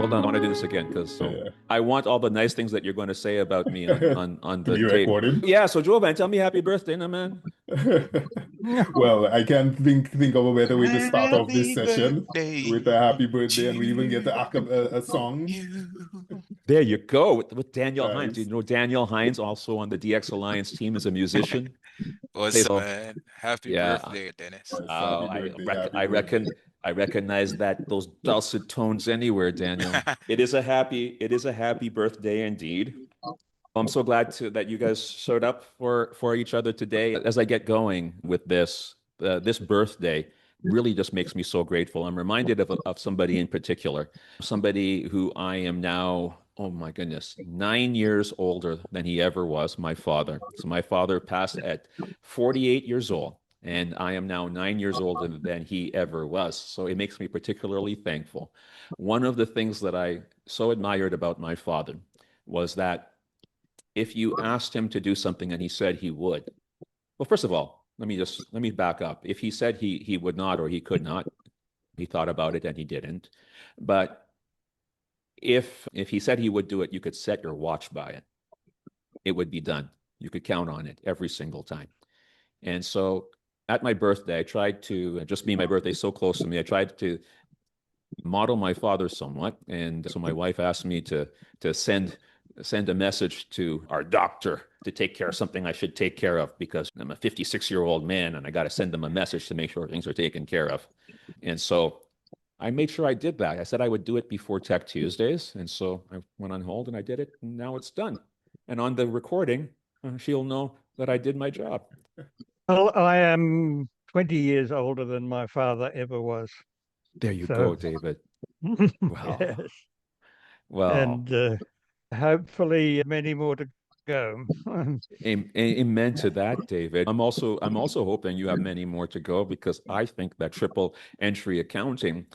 Hold on, I want to do this again because Yeah. I want all the nice things that you're going to say about me on To the be tape. recorded. Yeah, so Jovan, tell me happy birthday, now, man. Well, I can't think of a better way to start off this Happy session with birthday a happy birthday, and we even get to a song. you. There you go with Daniel Hines. You Nice. know Daniel Hines also on the DX Alliance team as a musician. What's Plays up, all, man? Happy yeah. birthday, Dennis. Happy I birthday, rec happy I reckon birthday. I recognize that those dulcet tones anywhere, Daniel. It is a happy birthday indeed. I'm so glad that you guys showed up for each other today. As I get going with this birthday really just makes me so grateful. I'm reminded of somebody in particular, somebody who I am now, oh my goodness, 9 years older than he ever was, my father. So my father passed at 48 years old, and I am now 9 years older than he ever was. So it makes me particularly thankful. One of the things that I so admired about my father was that if you asked him to do something and he said he would, well, first of all, let me back up. If he said he would not or he could not, he thought about it and he didn't. But if he said he would do it, you could set your watch by it. It would be done. You could count on it every single time. And so at my birthday, I tried to just be my birthday so close to me. I tried to model my father somewhat, and so my wife asked me to send a message to our doctor to take care of something I should take care of because I'm a 56-year-old man and I got to send them a message to make sure things are taken care of. And so I made sure I did that. I said I would do it before Tech Tuesdays, and so I went on hold and I did it, and now it's done. And on the recording, she'll know that I did my job. Well, I am 20 years older than my father ever was. There you So, go, David. Well, yes. well, And hopefully many more to go. amen to that, David. I'm also hoping you have many more to go because I think that triple entry accounting,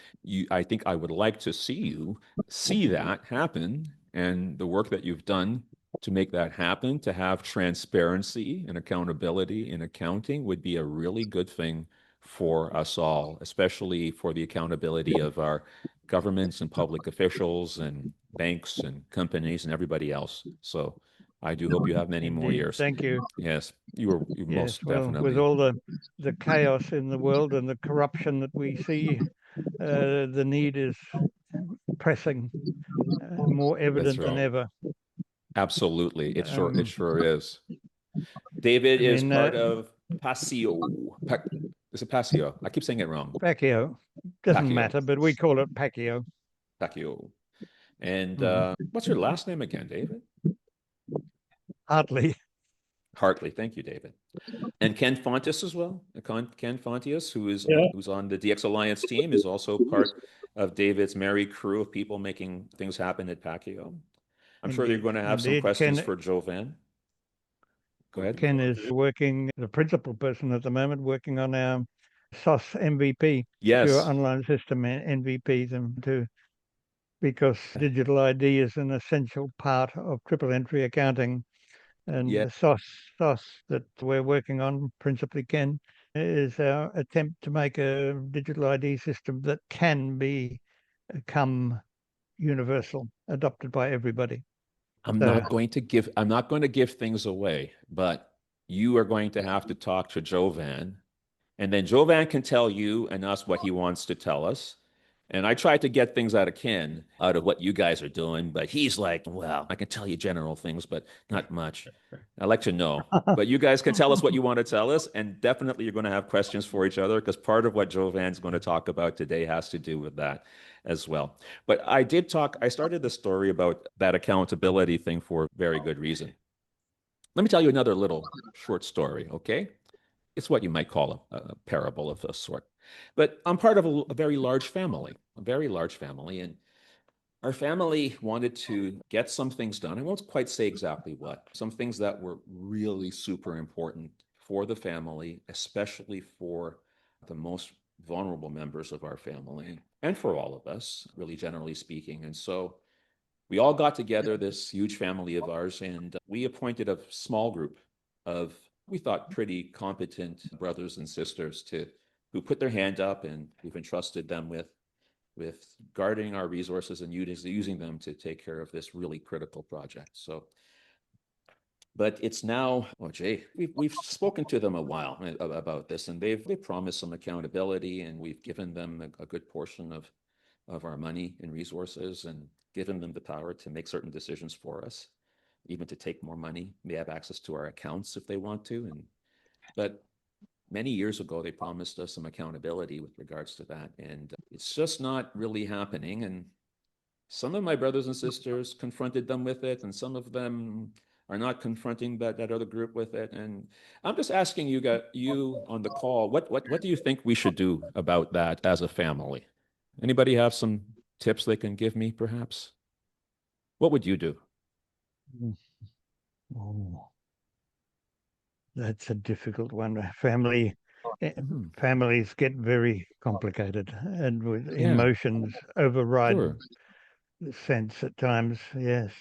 I think I would like to see you see that happen and the work that you've done to make that happen, to have transparency and accountability in accounting would be a really good thing for us all, especially for the accountability of our governments and public officials and banks and companies and everybody else. So I do hope you have many more Indeed. years. Thank you. Yes, you Yes. most Well, with definitely. all the chaos in the world and the corruption that we see, the need is pressing, more That's evident than right. ever. Absolutely. It Um, sure is. David I is mean, part of Pasio. Is it Pasio? I keep saying it wrong. Pacquiao doesn't Pacquiao. matter, but we call it Pacquiao. Pacquiao. And Mhm. what's your last name again, David? Hartley. Hartley. Thank you, David. And Ken Fontes as well. Ken Fontes, Yeah. who's on the DX Alliance team, is also part of David's merry crew of people making things happen at Pacquiao. I'm sure you're Indeed. going to have some Indeed. questions for Jovan. Go ahead. Ken is working, the principal person at the moment, working on our SOS MVP, Secure Yes. Online System MVP, them to because digital ID is an essential part of triple entry accounting. And Yeah. the SOS that we're working on, principally Ken, is our attempt to make a digital ID system that can become universal, adopted by everybody. So I'm not going to give things away, but you are going to have to talk to Jovan, and then Jovan can tell you and us what he wants to tell us. And I tried to get things out of Ken, out of what you guys are doing, but he's like, well, I can tell you general things, but not much. I like to know. But you guys can tell us what you want to tell us, and definitely you're going to have questions for each other because part of what Jovan's going to talk about today has to do with that as well. But I started the story about that accountability thing for a very good reason. Let me tell you another little short story, okay? It's what you might call a parable of a sort. But I'm part of a very large family, a very large family. And our family wanted to get some things done. I won't quite say exactly what, some things that were really super important for the family, especially for the most vulnerable members of our family and for all of us, really generally speaking. And so we all got together, this huge family of ours, and we appointed a small group of, we thought, pretty competent brothers and sisters to who put their hand up and we've entrusted them with with guarding our resources and using them to take care of this really critical project. So, but it's now, oh Jay, we've spoken to them a while about this, and they've promised some accountability, and we've given them a good portion of our money and resources, and given them the power to make certain decisions for us, even to take more money. They have access to our accounts if they want to, but many years ago, they promised us some accountability with regards to that. And it's just not really happening. And some of my brothers and sisters confronted them with it, and some of them are not confronting that other group with it. And I'm just asking you on the call, what do you think we should do about that as a family? Anybody have some tips they can give me, perhaps? What would you do? Oh, that's a difficult one. Families get very complicated, and with emotions override the sense at times. Yes,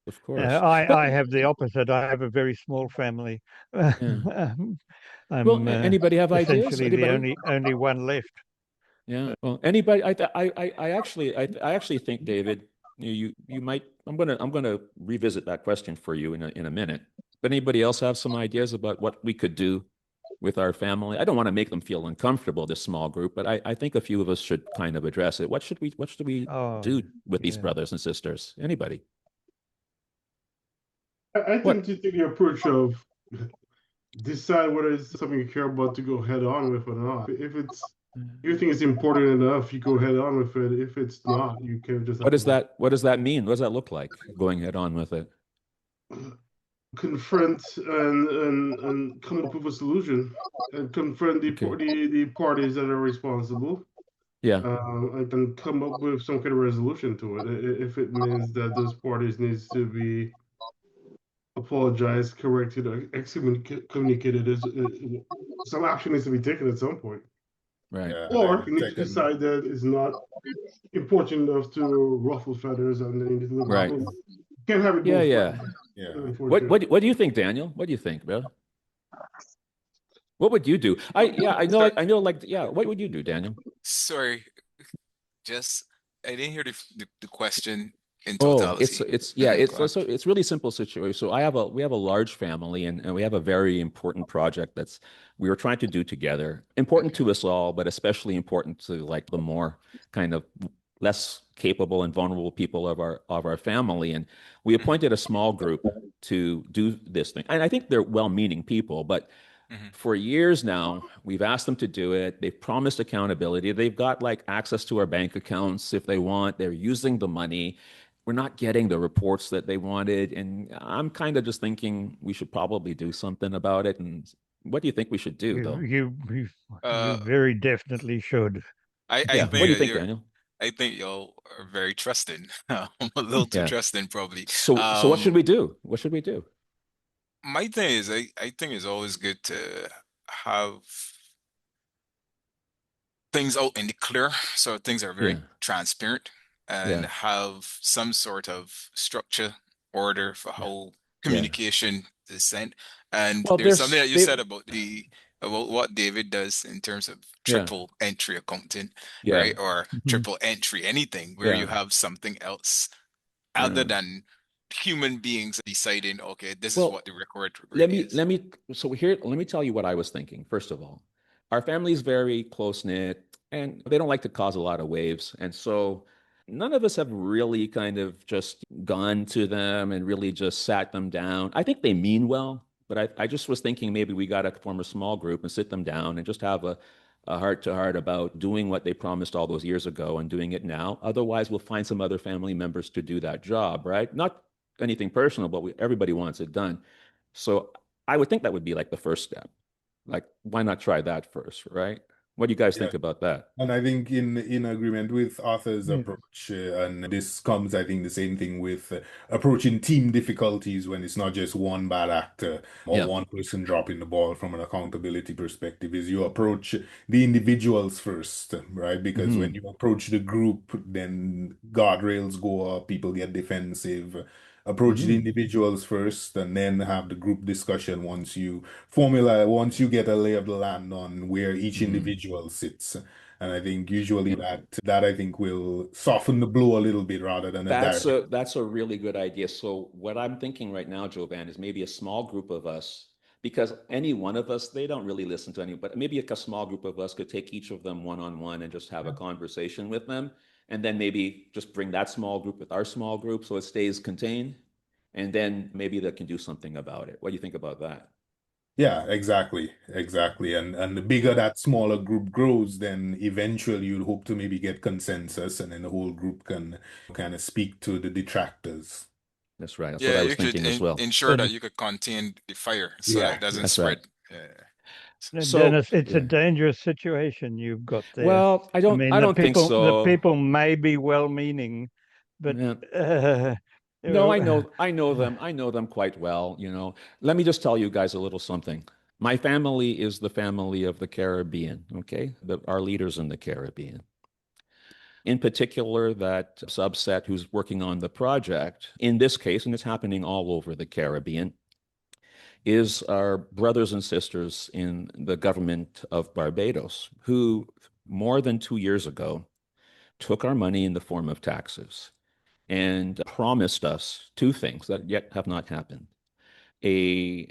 of course. I have the opposite. I have a very small family. I'm anybody have ideas? Essentially the only one left. Yeah. Well, anybody? I actually think, David, you might. I'm gonna revisit that question for you in a minute. But anybody else have some ideas about what we could do with our family? I don't want to make them feel uncomfortable, this small group, but I think a few of us should kind of address it. What should we do with these brothers and sisters? Anybody? I think to take the approach of decide whether it's something you care about to go head on with or not. If you think it's important enough, you go head on with it. If it's not, you can just. What does that mean? What does that look like, going head on with it? Confront and come up with a solution, and confront the parties that are responsible. Yeah. And then come up with some kind of resolution to it. If it means that those parties needs to be apologized, corrected, or excommunicated, some action needs to be taken at some point. Right. Or you need to decide that it's not important enough to ruffle feathers, and then you need to look right. Can't have it. Yeah. What do you think, Daniel? What do you think, bro? What would you do? I know. What would you do, Daniel? Sorry, I didn't hear the question in totality. It's really simple situation. So we have a large family, and we have a very important project we were trying to do together. Important to us all, but especially important to the more kind of less capable and vulnerable people of our family. And we appointed a small group to do this thing. And I think they're well-meaning people, but for years now, we've asked them to do it. They've promised accountability. They've got access to our bank accounts if they want. They're using the money. We're not getting the reports that they wanted. And I'm kind of just thinking we should probably do something about it. And what do you think we should do, though? You very definitely should. What do you think, Daniel? I think y'all are very trusting. I'm a little too trusting, probably. So what should we do? What should we do? My thing is, I think it's always good to have things out in the clear, so things are very transparent, and have some sort of structure, order for how communication is sent. And there's something that you said about what David does in terms of triple entry accounting, right? Or triple entry anything where you have something else other than human beings deciding, okay, this is what the record is. Let me tell you what I was thinking. First of all, our family is very close-knit, and they don't like to cause a lot of waves. And so none of us have really kind of just gone to them and really just sat them down. I think they mean well, but I just was thinking maybe we got to form a small group and sit them down and just have a heart-to-heart about doing what they promised all those years ago and doing it now. Otherwise, we'll find some other family members to do that job, right? Not anything personal, but everybody wants it done. So I would think that would be the first step. Why not try that first, right? What do you guys think about that? And I think in agreement with Arthur's approach, and this comes, I think, the same thing with approaching team difficulties when it's not just one bad actor or one person dropping the ball from an accountability perspective, is you approach the individuals first, right? Because when you approach the group, then guardrails go up, people get defensive. Approach the individuals first, and then have the group discussion once you get a lay of the land on where each individual sits. And I think usually that I think will soften the blow a little bit rather than a direct. That's a really good idea. So what I'm thinking right now, Jovan, is maybe a small group of us, because any one of us, they don't really listen to any, but maybe a small group of us could take each of them one-on-one and just have a conversation with them. And then maybe just bring that small group with our small group so it stays contained. And then maybe they can do something about it. What do you think about that? Yeah, exactly. Exactly. And the bigger that smaller group grows, then eventually you'd hope to maybe get consensus and then the whole group can kind of speak to the detractors. That's right. That's what Yeah, I was you could thinking as well. ensure that you could contain the fire so that Yeah, it doesn't That's right. spread. Yeah. So Dennis, it's a dangerous situation you've got there. well, I mean, don't think the so. people may be well-meaning, but Yeah. No, I know them. I know them quite well, you know. Let me just tell you guys a little something. My family is the family of the Caribbean, okay? Our leaders in the Caribbean. In particular, that subset who's working on the project, in this case, and it's happening all over the Caribbean, is our brothers and sisters in the government of Barbados, who more than 2 years ago took our money in the form of taxes and promised us two things that yet have not happened. A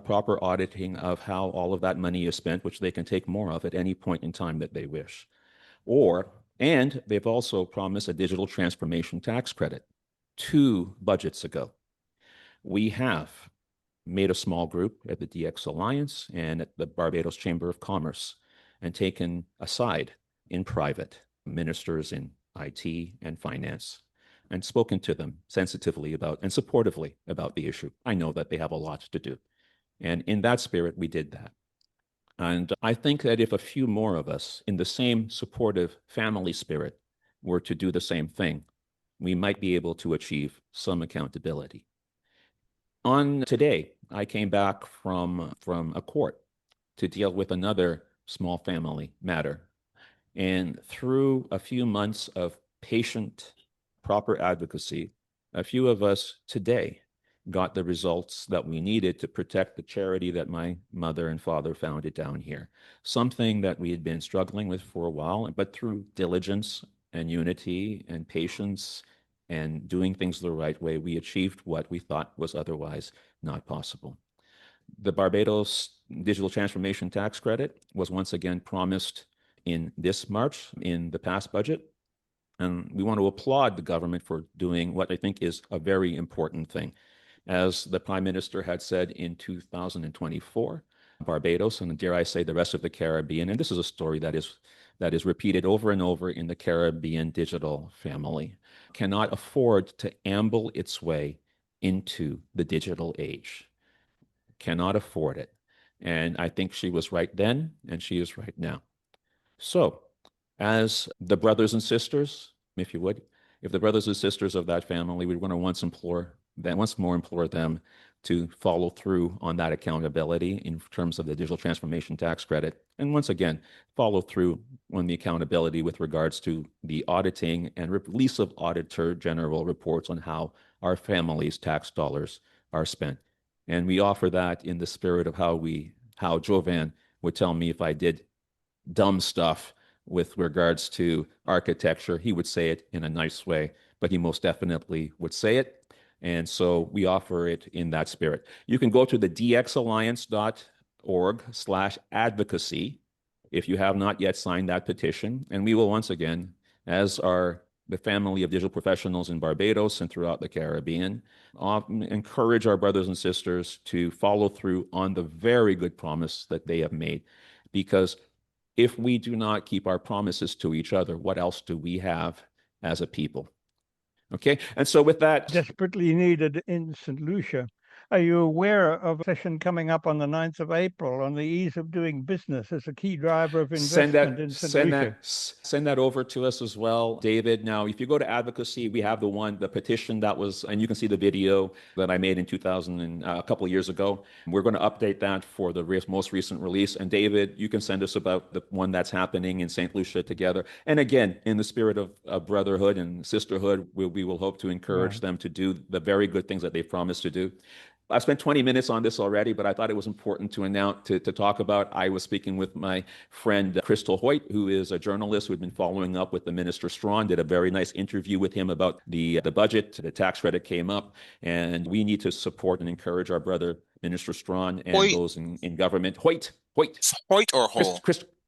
proper auditing of how all of that money is spent, which they can take more of at any point in time that they wish. And they've also promised a digital transformation tax credit 2 budgets ago. We have made a small group at the DX Alliance and at the Barbados Chamber of Commerce and taken aside in private ministers in IT and finance and spoken to them sensitively about and supportively about the issue. I know that they have a lot to do. And in that spirit, we did that. And I think that if a few more of us in the same supportive family spirit were to do the same thing, we might be able to achieve some accountability. On today, I came back from a court to deal with another small family matter. And through a few months of patient, proper advocacy, a few of us today got the results that we needed to protect the charity that my mother and father founded down here. Something that we had been struggling with for a while, but through diligence and unity and patience and doing things the right way, we achieved what we thought was otherwise not possible. The Barbados Digital Transformation Tax Credit was once again promised in this March in the past budget. And we want to applaud the government for doing what I think is a very important thing. As the Prime Minister had said in 2024, Barbados, and dare I say the rest of the Caribbean, and this is a story that is repeated over and over in the Caribbean digital family, cannot afford to amble its way into the digital age. Cannot afford it. And I think she was right then, and she is right now. So, as the brothers and sisters, if you would, if the brothers and sisters of that family, we want to once more implore them to follow through on that accountability in terms of the digital transformation tax credit. And once again, follow through on the accountability with regards to the auditing and release of Auditor General reports on how our family's tax dollars are spent. And we offer that in the spirit of how Jovan would tell me if I did dumb stuff with regards to architecture. He would say it in a nice way, but he most definitely would say it. And so we offer it in that spirit. You can go to the dxalliance.org/advocacy if you have not yet signed that petition. And we will once again, as the family of digital professionals in Barbados and throughout the Caribbean, encourage our brothers and sisters to follow through on the very good promise that they have made. Because if we do not keep our promises to each other, what else do we have as a people? Okay, and so with that, desperately needed in St. Lucia. Are you aware of a session coming up on the 9th of April on the ease of doing business as a key driver of investment in St. Lucia? Send that over to us as well, David. Now, if you go to Advocacy, we have the petition that was, and you can see the video that I made in 2000 and a couple of years ago. We're going to update that for the most recent release. And David, you can send us about the one that's happening in St. Lucia together. And again, in the spirit of brotherhood and sisterhood, we will hope to encourage them to do the very good things that they've promised to do. I spent 20 minutes on this already, but I thought it was important to announce, to talk about. I was speaking with my friend Crystal Hoyte, who is a journalist who had been following up with the Minister Strawn, did a very nice interview with him about the budget. The tax credit came up, and we need to support and encourage our brother Minister Strawn and Hoyte. those in government. Hoyte. Hoyte or Hole?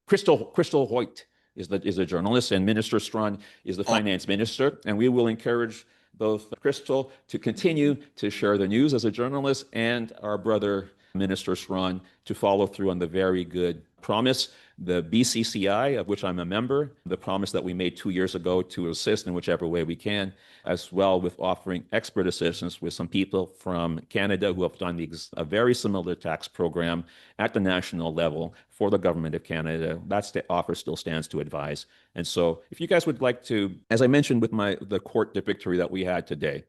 Crystal Hoyte is a journalist, and Minister Strawn is the finance minister, and we will encourage both Crystal to continue to share the news as a journalist and our brother Minister Strawn to follow through on the very good promise, the BCCI, of which I'm a member, the promise that we made 2 years ago to assist in whichever way we can, as well with offering expert assistance with some people from Canada who have done a very similar tax program at the national level for the government of Canada. That's the offer still stands to advise. And so if you guys would like to, as I mentioned with the court victory that we had today,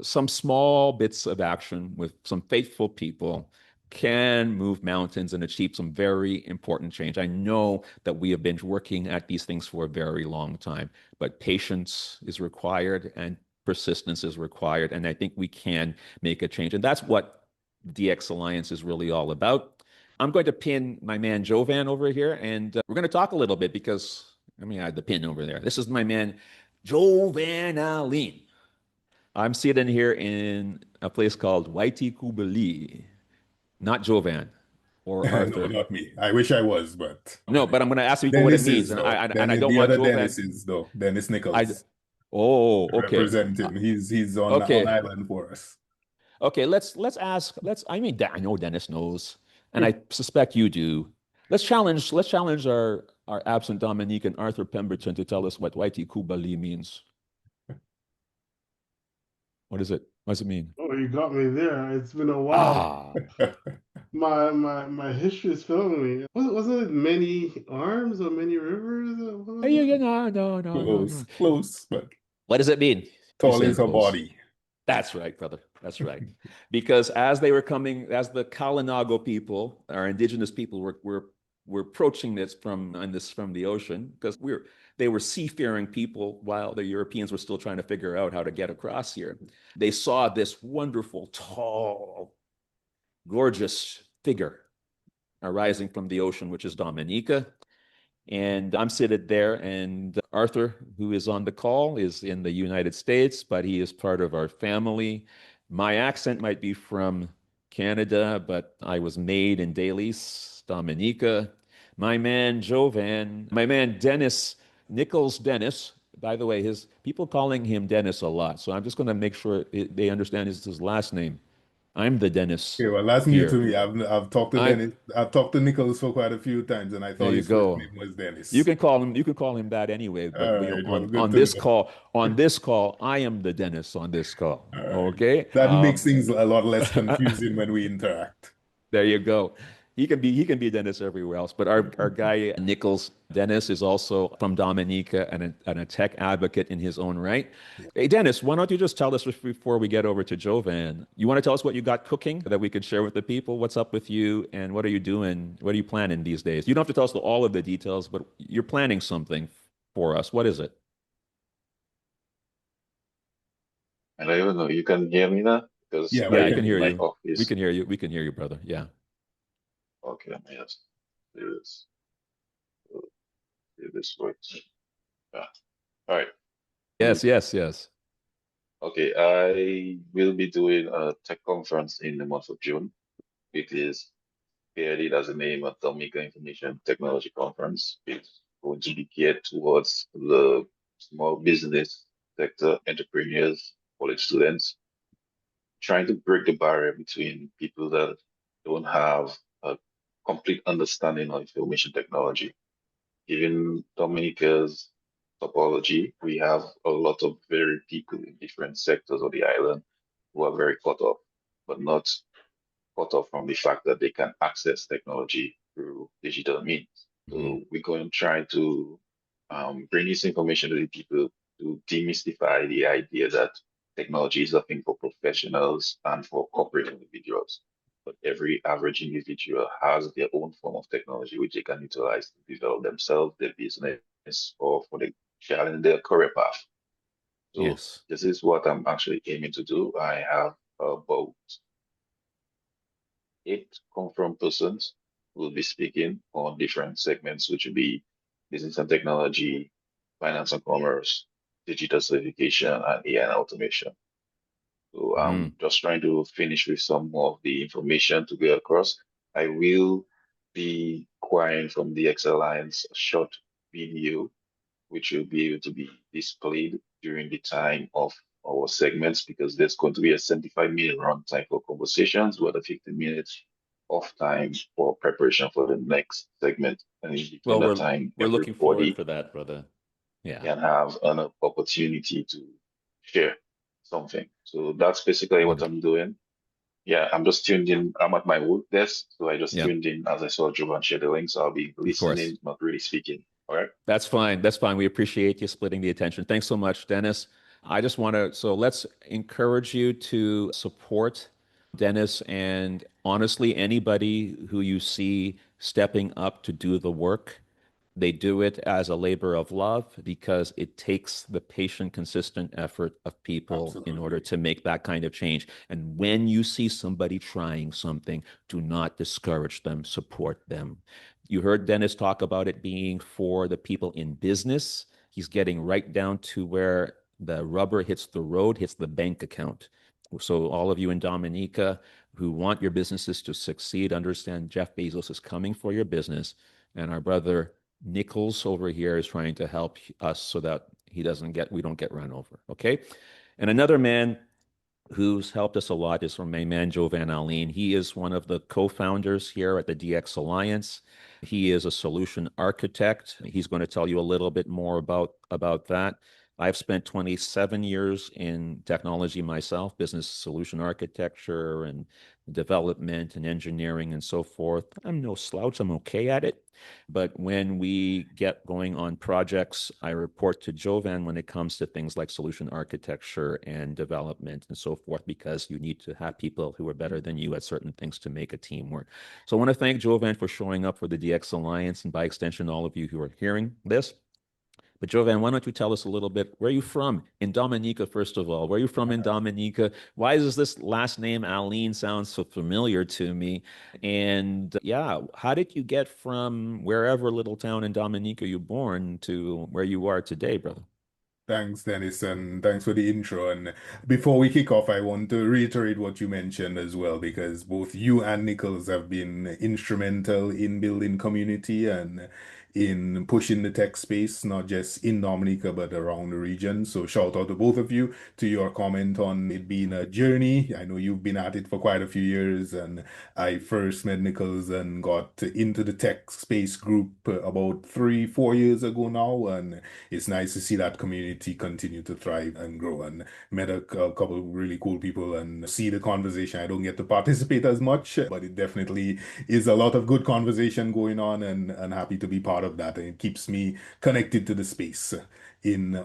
some small bits of action with some faithful people can move mountains and achieve some very important change. I know that we have been working at these things for a very long time, but patience is required and persistence is required. And I think we can make a change. And that's what DX Alliance is really all about. I'm going to pin my man Jovan over here, and we're going to talk a little bit because, I mean, I had the pin over there. This is my man Jovan Alleyne. I'm sitting here in a place called Waitikubali, not Jovan or Arthur. No, not me. I wish I was, but no. But I'm going to ask people what it means, and I don't want other Jovan. Dennis is though. Dennis Nichols. Okay. Representing. He's on island for us. Okay, let's ask. I mean, I know Dennis knows, and I suspect you do. Let's challenge our absent Dominican Arthur Pemberton to tell us what Waitikubali means. What is it? What does it mean? Oh, you got me there. It's been a while. My history is failing me. Wasn't it many arms or many rivers? No. Close, but what does it mean? Tall is her body. That's right, brother. That's right. Because as the Kalinago people, our indigenous people, were approaching this from the ocean, because they were seafaring people while the Europeans were still trying to figure out how to get across here. They saw this wonderful, tall, gorgeous figure arising from the ocean, which is Dominica. And I'm seated there, and Arthur, who is on the call, is in the United States, but he is part of our family. My accent might be from Canada, but I was made in Daly's, Dominica. My man Dennis, Nichols Dennis, by the way, his people calling him Dennis a lot, so I'm just going to make sure they understand his last name. I'm the Dennis. Okay, well, that's new to me. I've talked to Dennis. I've talked to Nichols for quite a few times, and I thought his first name was Dennis. You can call him that anyway. But on this call, I am the Dennis on this call. Right. Okay, that makes things a lot less confusing when we interact. There you go. He can be Dennis everywhere else, but our guy Nichols Dennis is also from Dominica and a tech advocate in his own right. Hey Dennis, why don't you just tell us before we get over to Jovan? You want to tell us what you got cooking that we could share with the people? What's up with you, and what are you doing? What are you planning these days? You don't have to tell us all of the details, but you're planning something for us. What is it? I don't even know. You can hear me now? Because I can hear you. We can hear you. We can hear you, brother. Yeah. Okay, let me just do this. See this works. Yeah. All right. Yes. Okay, I will be doing a tech conference in the month of June. It is created as a name of Dominica Information Technology Conference. It's going to be geared towards the small business sector, entrepreneurs, college students, trying to break the barrier between people that don't have a complete understanding of information technology. Given Dominica's topology, we have a lot of varied people in different sectors of the island who are very cut off, but not cut off from the fact that they can access technology through digital means. So we're going to try to bring this information to the people to demystify the idea that technology is a thing for professionals and for corporate individuals. But every average individual has their own form of technology which they can utilize to develop themselves, their business, or for their career path. So this is what I'm actually aiming to do. I have about 8 confirmed persons who will be speaking on different segments, which will be business and technology, finance and commerce, digital certification, and AI and automation. So I'm just trying to finish with some of the information to get across. I will be acquiring from the X Alliance a short video, which will be able to be displayed during the time of our segments, because there's going to be a 75-minute runtime for conversations with a 15 minutes of time for preparation for the next segment. And in that time, we're looking forward for that, brother. Yeah. Can have an opportunity to share something. So that's basically what I'm doing. Yeah, I'm just tuned in. I'm at my work desk, so I just tuned in as I saw Jovan share the link. So I'll be listening, not really speaking. All right. That's fine. That's fine. We appreciate you splitting the attention. Thanks so much, Dennis. I just want to, so let's encourage you to support Dennis, and honestly, anybody who you see stepping up to do the work. They do it as a labor of love because it takes the patient, consistent effort of people in order to make that kind of change. And when you see somebody trying something, do not discourage them, support them. You heard Dennis talk about it being for the people in business. He's getting right down to where the rubber hits the road, hits the bank account. So all of you in Dominica who want your businesses to succeed, understand Jeff Bezos is coming for your business, and our brother Nichols over here is trying to help us so that we don't get run over. Okay. And another man who's helped us a lot is from my man, Jovan Alleyne. He is one of the co-founders here at the DX Alliance. He is a solution architect. He's going to tell you a little bit more about that. I've spent 27 years in technology myself, business solution architecture and development and engineering and so forth. I'm no slouch. I'm okay at it. But when we get going on projects, I report to Jovan when it comes to things like solution architecture and development and so forth, because you need to have people who are better than you at certain things to make a team work. So I want to thank Jovan for showing up for the DX Alliance, and by extension, all of you who are hearing this. But Jovan, why don't you tell us a little bit, where are you from in Dominica, first of all? Where are you from in Dominica? Why does this last name Alleyne sound so familiar to me? And yeah, how did you get from wherever little town in Dominica you're born to where you are today, brother? Thanks, Dennis, and thanks for the intro. And before we kick off, I want to reiterate what you mentioned as well, because both you and Nichols have been instrumental in building community and in pushing the tech space, not just in Dominica, but around the region. So shout out to both of you, to your comment on it being a journey. I know you've been at it for quite a few years, and I first met Nichols and got into the tech space group about 3-4 years ago now, and it's nice to see that community continue to thrive and grow, and met a couple of really cool people and see the conversation. I don't get to participate as much, but it definitely is a lot of good conversation going on, and happy to be part of that. And it keeps me connected to the space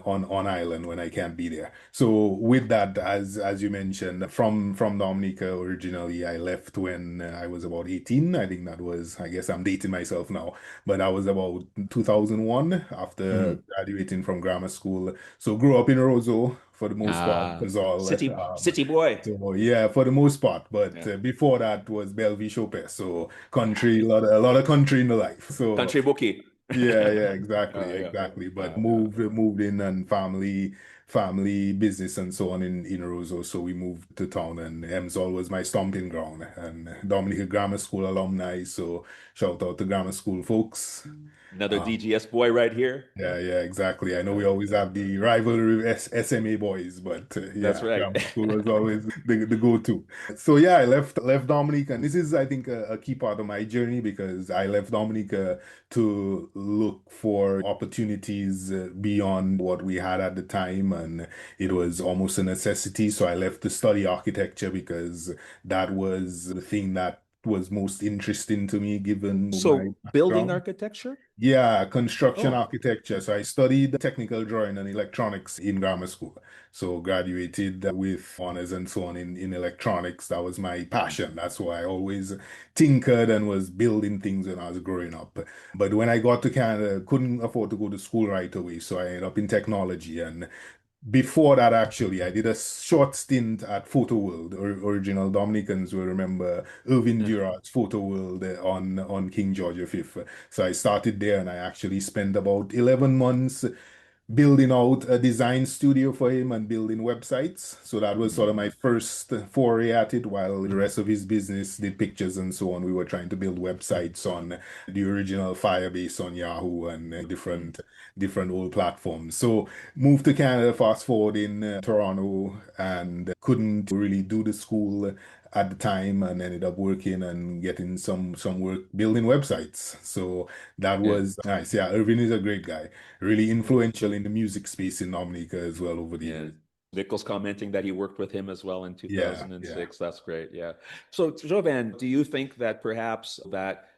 on island when I can't be there. So with that, as you mentioned, from Dominica originally, I left when I was about 18. I think that was, I guess I'm dating myself now, but I was about 2001 after graduating from grammar school. So grew up in Roseau for the most part, because all city boy. So yeah, for the most part. But before that was Bellevue Chopin. So country, a lot of country in the life. So country bookie. Yeah, exactly. But moved in, and family business and so on in Roseau. So we moved to town, and Emsall was my stomping ground, and Dominica Grammar School alumni. So shout out to grammar school folks. Another DGS boy right here. Yeah, exactly. I know we always have the rivalry with SMA boys, but that's right. grammar school was always the go-to. So yeah, I left Dominica, and this is, I think, a key part of my journey, because I left Dominica to look for opportunities beyond what we had at the time, and it was almost a necessity. So I left to study architecture, because that was the thing that was most interesting to me, given my building architecture? Yeah, construction architecture. So I studied technical drawing and electronics in grammar school. So graduated with honors and so on in electronics. That was my passion. That's why I always tinkered and was building things when I was growing up. But when I got to Canada, couldn't afford to go to school right away. So I ended up in technology, and Before that, actually, I did a short stint at Photo World. Original Dominicans will remember Irvin Durant's Photo World on King George V. So I started there and I actually spent about 11 months building out a design studio for him and building websites. So that was sort of my first foray at it, while the rest of his business did pictures and so on. We were trying to build websites on the original Firebase on Yahoo and different old platforms. So moved to Canada, fast forward in Toronto, and couldn't really do the school at the time and ended up working and getting some work building websites. So that was nice. Yeah, Irvin is a great guy, really influential in the music space in Dominica as well over the years. Nichols commenting that he worked with him as well in 2006. That's great. Yeah. So Jovan, do you think that perhaps that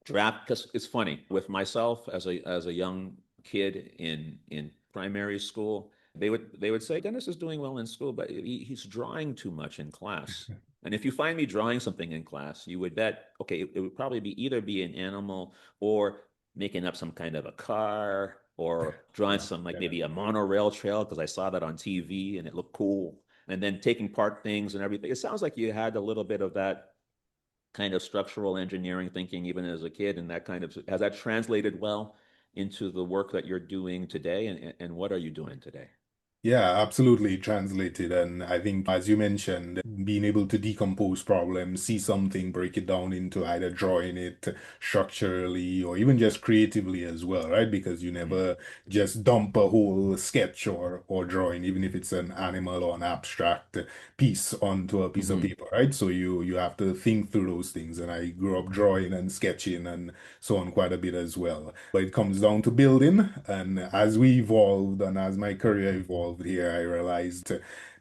draft, because it's funny with myself as a young kid in primary school, they would say Dennis is doing well in school, but he's drawing too much in class. And if you find me drawing something in class, you would bet, okay, it would probably either be an animal or making up some kind of a car or drawing some maybe a monorail trail because I saw that on TV and it looked cool. And then taking part things and everything. It sounds like you had a little bit of that kind of structural engineering thinking even as a kid, and that kind of has that translated well into the work that you're doing today, and what are you doing today? Yeah, absolutely translated. And I think, as you mentioned, being able to decompose problems, see something, break it down into either drawing it structurally or even just creatively as well, right? Because you never just dump a whole sketch or drawing, even if it's an animal or an abstract piece onto a piece of paper, right? So you have to think through those things. And I grew up drawing and sketching and so on quite a bit as well. But it comes down to building. And as we evolved and as my career evolved here, I realized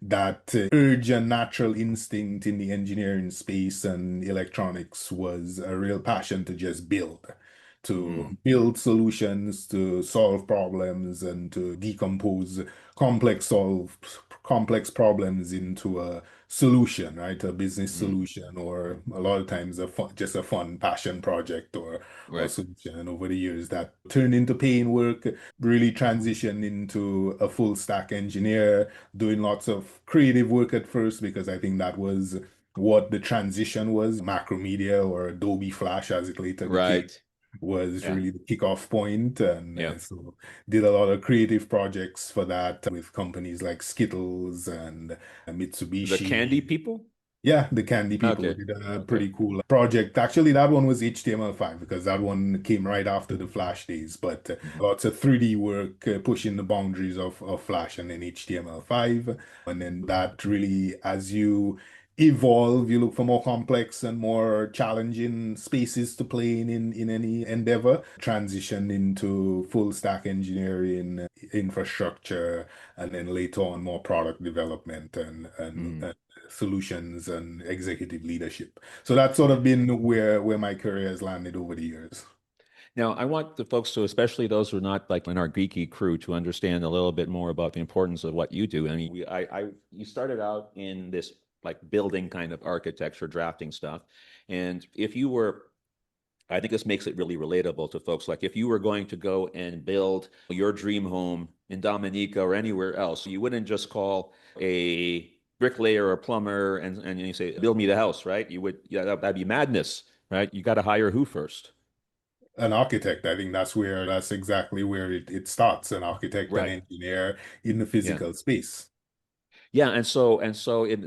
that urge and natural instinct in the engineering space and electronics was a real passion to just build. To build solutions, to solve problems, and to decompose complex problems into a solution, right? A business solution, or a lot of times just a fun passion project or solution. And over the years, that turned into paying work, really transitioned into a full stack engineer, doing lots of creative work at first, because I think that was what the transition was. Macromedia, or Adobe Flash as it later became, was really the kickoff point. And so did a lot of creative projects for that with companies like Skittles and Mitsubishi. The candy people? Yeah, the candy people did a pretty cool project. Actually, that one was HTML5 because that one came right after the Flash days, but lots of 3D work, pushing the boundaries of Flash and then HTML5. And then that really, as you evolve, you look for more complex and more challenging spaces to play in any endeavor, transition into full stack engineering, infrastructure, and then later on more product development and solutions and executive leadership. So that's sort of been where my career has landed over the years. Now, I want the folks to, especially those who are not like in our geeky crew, to understand a little bit more about the importance of what you do. I mean, you started out in this like building kind of architecture, drafting stuff. And if you were, I think this makes it really relatable to folks. Like if you were going to go and build your dream home in Dominica or anywhere else, you wouldn't just call a bricklayer or plumber and you say, build me the house, right? You would, that'd be madness, right? You got to hire who first? An architect. I think that's exactly where it starts, an architect, an engineer in the physical space. Yeah, and so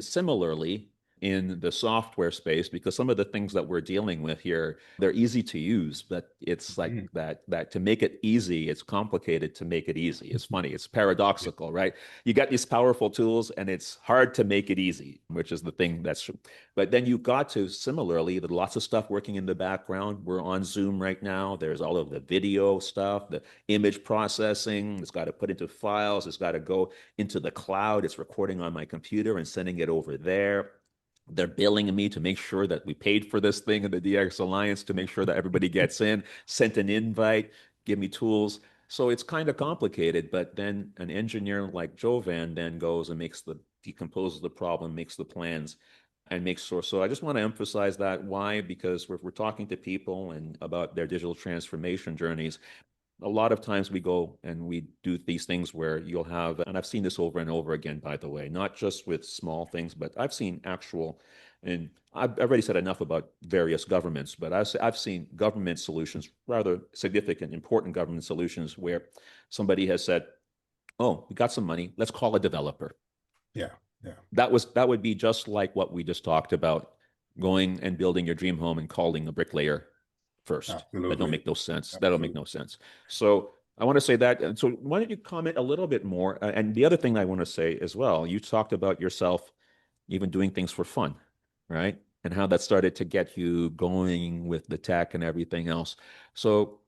similarly in the software space, because some of the things that we're dealing with here, they're easy to use, but it's like that to make it easy, it's complicated to make it easy. It's funny, it's paradoxical, right? You got these powerful tools and it's hard to make it easy, which is the thing that's true. But then you got to similarly, there's lots of stuff working in the background. We're on Zoom right now. There's all of the video stuff, the image processing. It's got to put into files. It's got to go into the cloud. It's recording on my computer and sending it over there. They're billing me to make sure that we paid for this thing in the DX Alliance to make sure that everybody gets in, sent an invite, give me tools. So it's kind of complicated, but then an engineer like Jovan then goes and decomposes the problem, makes the plans and makes sure. So I just want to emphasize that. Why? Because we're talking to people and about their digital transformation journeys. a lot of times we go and we do these things where you'll have, and I've seen this over and over again, by the way, not just with small things, but I've seen actual, and I've already said enough about various governments, but I've seen government solutions, rather significant, important government solutions where somebody has said, oh, we got some money, let's call a developer. Yeah, yeah. That would be just like what we just talked about, going and building your dream home and calling a bricklayer first. Absolutely. That don't make no sense. Absolutely. That'll make no sense. So I want to say that. And so why don't you comment a little bit more? And the other thing I want to say as well, you talked about yourself even doing things for fun, right? And how that started to get you going with the tech and everything else. So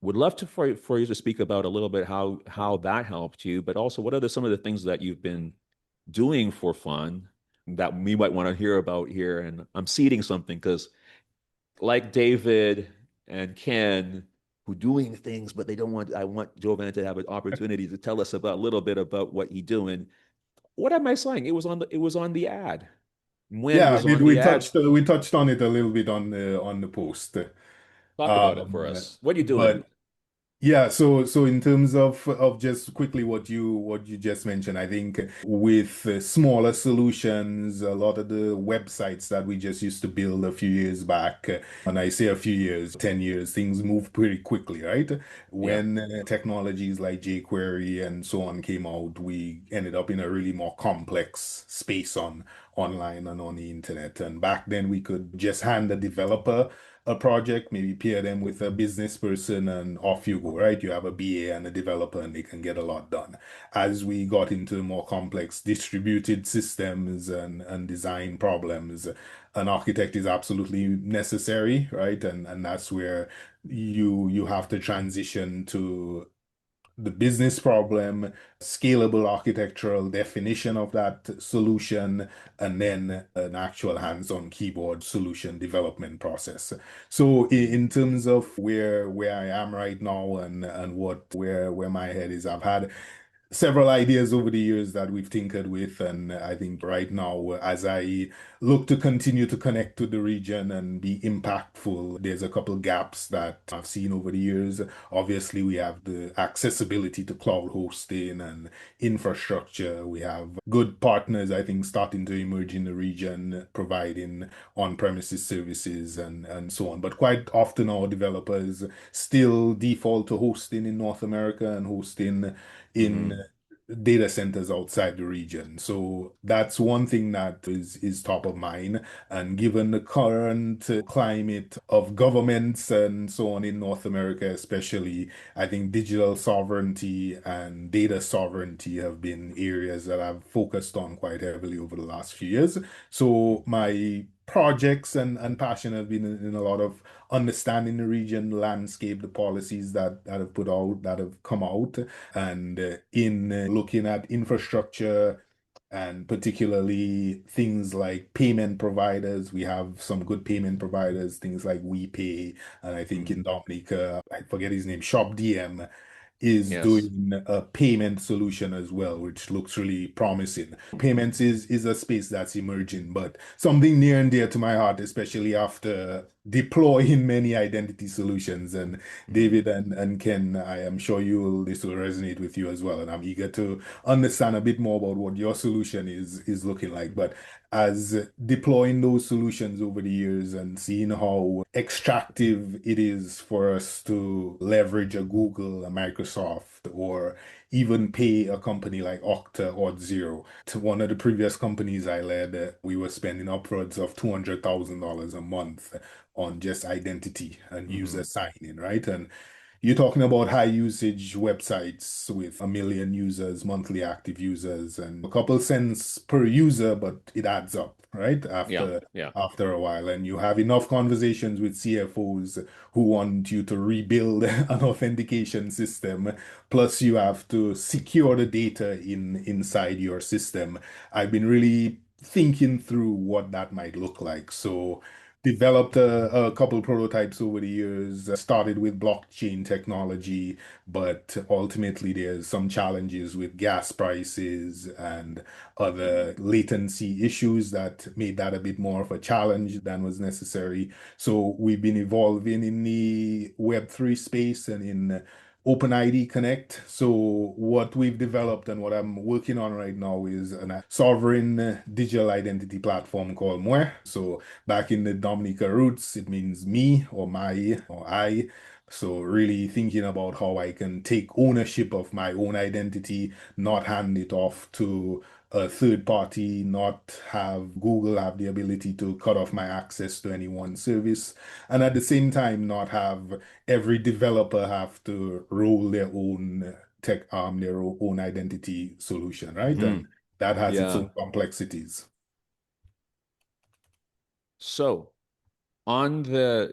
would love for you to speak about a little bit how that helped you, but also what are some of the things that you've been doing for fun that we might want to hear about here. And I'm seeding something because like David and Ken, who doing things, but they don't want, I want Jovan to have an opportunity to tell us about a little bit about what he's doing. What am I saying? It was on the ad. Mwen we touched on it a little bit on the post. Talk about it for us. What are you doing? Yeah, so in terms of just quickly what you just mentioned, I think with smaller solutions, a lot of the websites that we just used to build a few years back, and I say a few years, 10 years, things move pretty quickly, right? When technologies like jQuery and so on came out, we ended up in a really more complex space online and on the internet. And back then we could just hand the developer a project, maybe pair them with a business person and off you go, right? You have a BA and a developer and they can get a lot done. As we got into more complex distributed systems and design problems, an architect is absolutely necessary, right? And that's where you have to transition to the business problem, scalable architectural definition of that solution, and then an actual hands-on keyboard solution development process. So in terms of where I am right now and where my head is, I've had several ideas over the years that we've tinkered with, and I think right now, as I look to continue to connect to the region and be impactful, there's a couple gaps that I've seen over the years. Obviously, we have the accessibility to cloud hosting and infrastructure. We have good partners, I think, starting to emerge in the region, providing on-premises services and so on. But quite often, our developers still default to hosting in North America and hosting in data centers outside the region. So that's one thing that is top of mind. And given the current climate of governments and so on in North America, especially, I think digital sovereignty and data sovereignty have been areas that I've focused on quite heavily over the last few years. So my projects and passion have been in a lot of understanding the region landscape, the policies that have come out, and in looking at infrastructure and particularly things like payment providers. We have some good payment providers, things like WePay, and I think in Dominica, I forget his name, ShopDM is doing a payment solution as well, which looks really promising. Payments is a space that's emerging, but something near and dear to my heart, especially after deploying many identity solutions. And David and Ken, I am sure this will resonate with you as well. And I'm eager to understand a bit more about what your solution is looking like. But as deploying those solutions over the years and seeing how extractive it is for us to leverage a Google, a Microsoft, or even pay a company like Okta or Zero. To one of the previous companies I led, we were spending upwards of $200,000 a month on just identity and user sign-in, right? And you're talking about high usage websites with 1 million users, monthly active users, and a couple cents per user, but it adds up, right? After a while. And you have enough conversations with CFOs who want you to rebuild an authentication system. Plus you have to secure the data inside your system. I've been really thinking through what that might look like. So developed a couple prototypes over the years, started with blockchain technology, but ultimately there's some challenges with gas prices and other latency issues that made that a bit more of a challenge than was necessary. So we've been evolving in the Web3 space and in OpenID Connect. So what we've developed and what I'm working on right now is a sovereign digital identity platform called Mwen. So back in the Dominica roots, it means me or my or I. So really thinking about how I can take ownership of my own identity, not hand it off to a third party, not have Google have the ability to cut off my access to any one service, and at the same time not have every developer have to roll their own their own identity solution, right? And that has its own complexities. So on the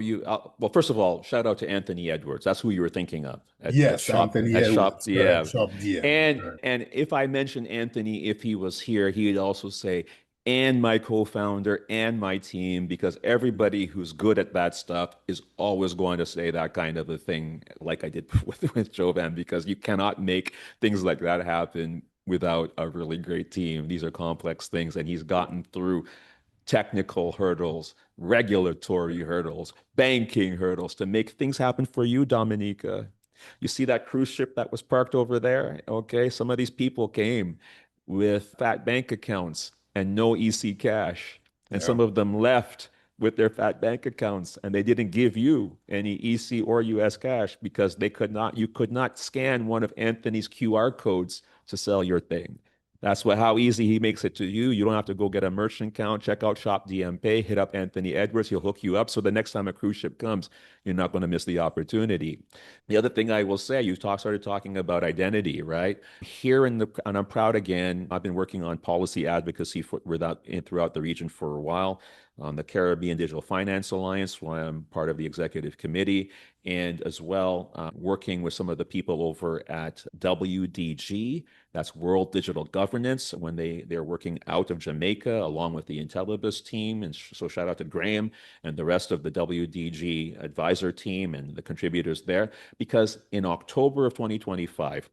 well, first of all, shout out to Anthony Edwards. That's who you were thinking of. Anthony Edwards. Shop DM. And if I mentioned Anthony, if he was here, he'd also say, and my co-founder and my team, because everybody who's good at that stuff is always going to say that kind of a thing, like I did with Jovan, because you cannot make things like that happen without a really great team. These are complex things, and he's gotten through technical hurdles, regulatory hurdles, banking hurdles to make things happen for you, Dominica. You see that cruise ship that was parked over there? Okay, some of these people came with fat bank accounts and no EC cash. And some of them left with their fat bank accounts and they didn't give you any EC or US cash because you could not scan one of Anthony's QR codes to sell your thing. That's how easy he makes it to you. You don't have to go get a merchant account, check out Shop DM Pay, hit up Anthony Edwards. He'll hook you up. So the next time a cruise ship comes, you're not going to miss the opportunity. The other thing I will say, you started talking about identity, right? And I'm proud again, I've been working on policy advocacy throughout the region for a while. On the Caribbean Digital Finance Alliance, where I'm part of the executive committee, and as well working with some of the people over at WDG, that's World Digital Governance, when they're working out of Jamaica along with the Intellibus team. And so shout out to Graham and the rest of the WDG advisor team and the contributors there, because in October of 2025,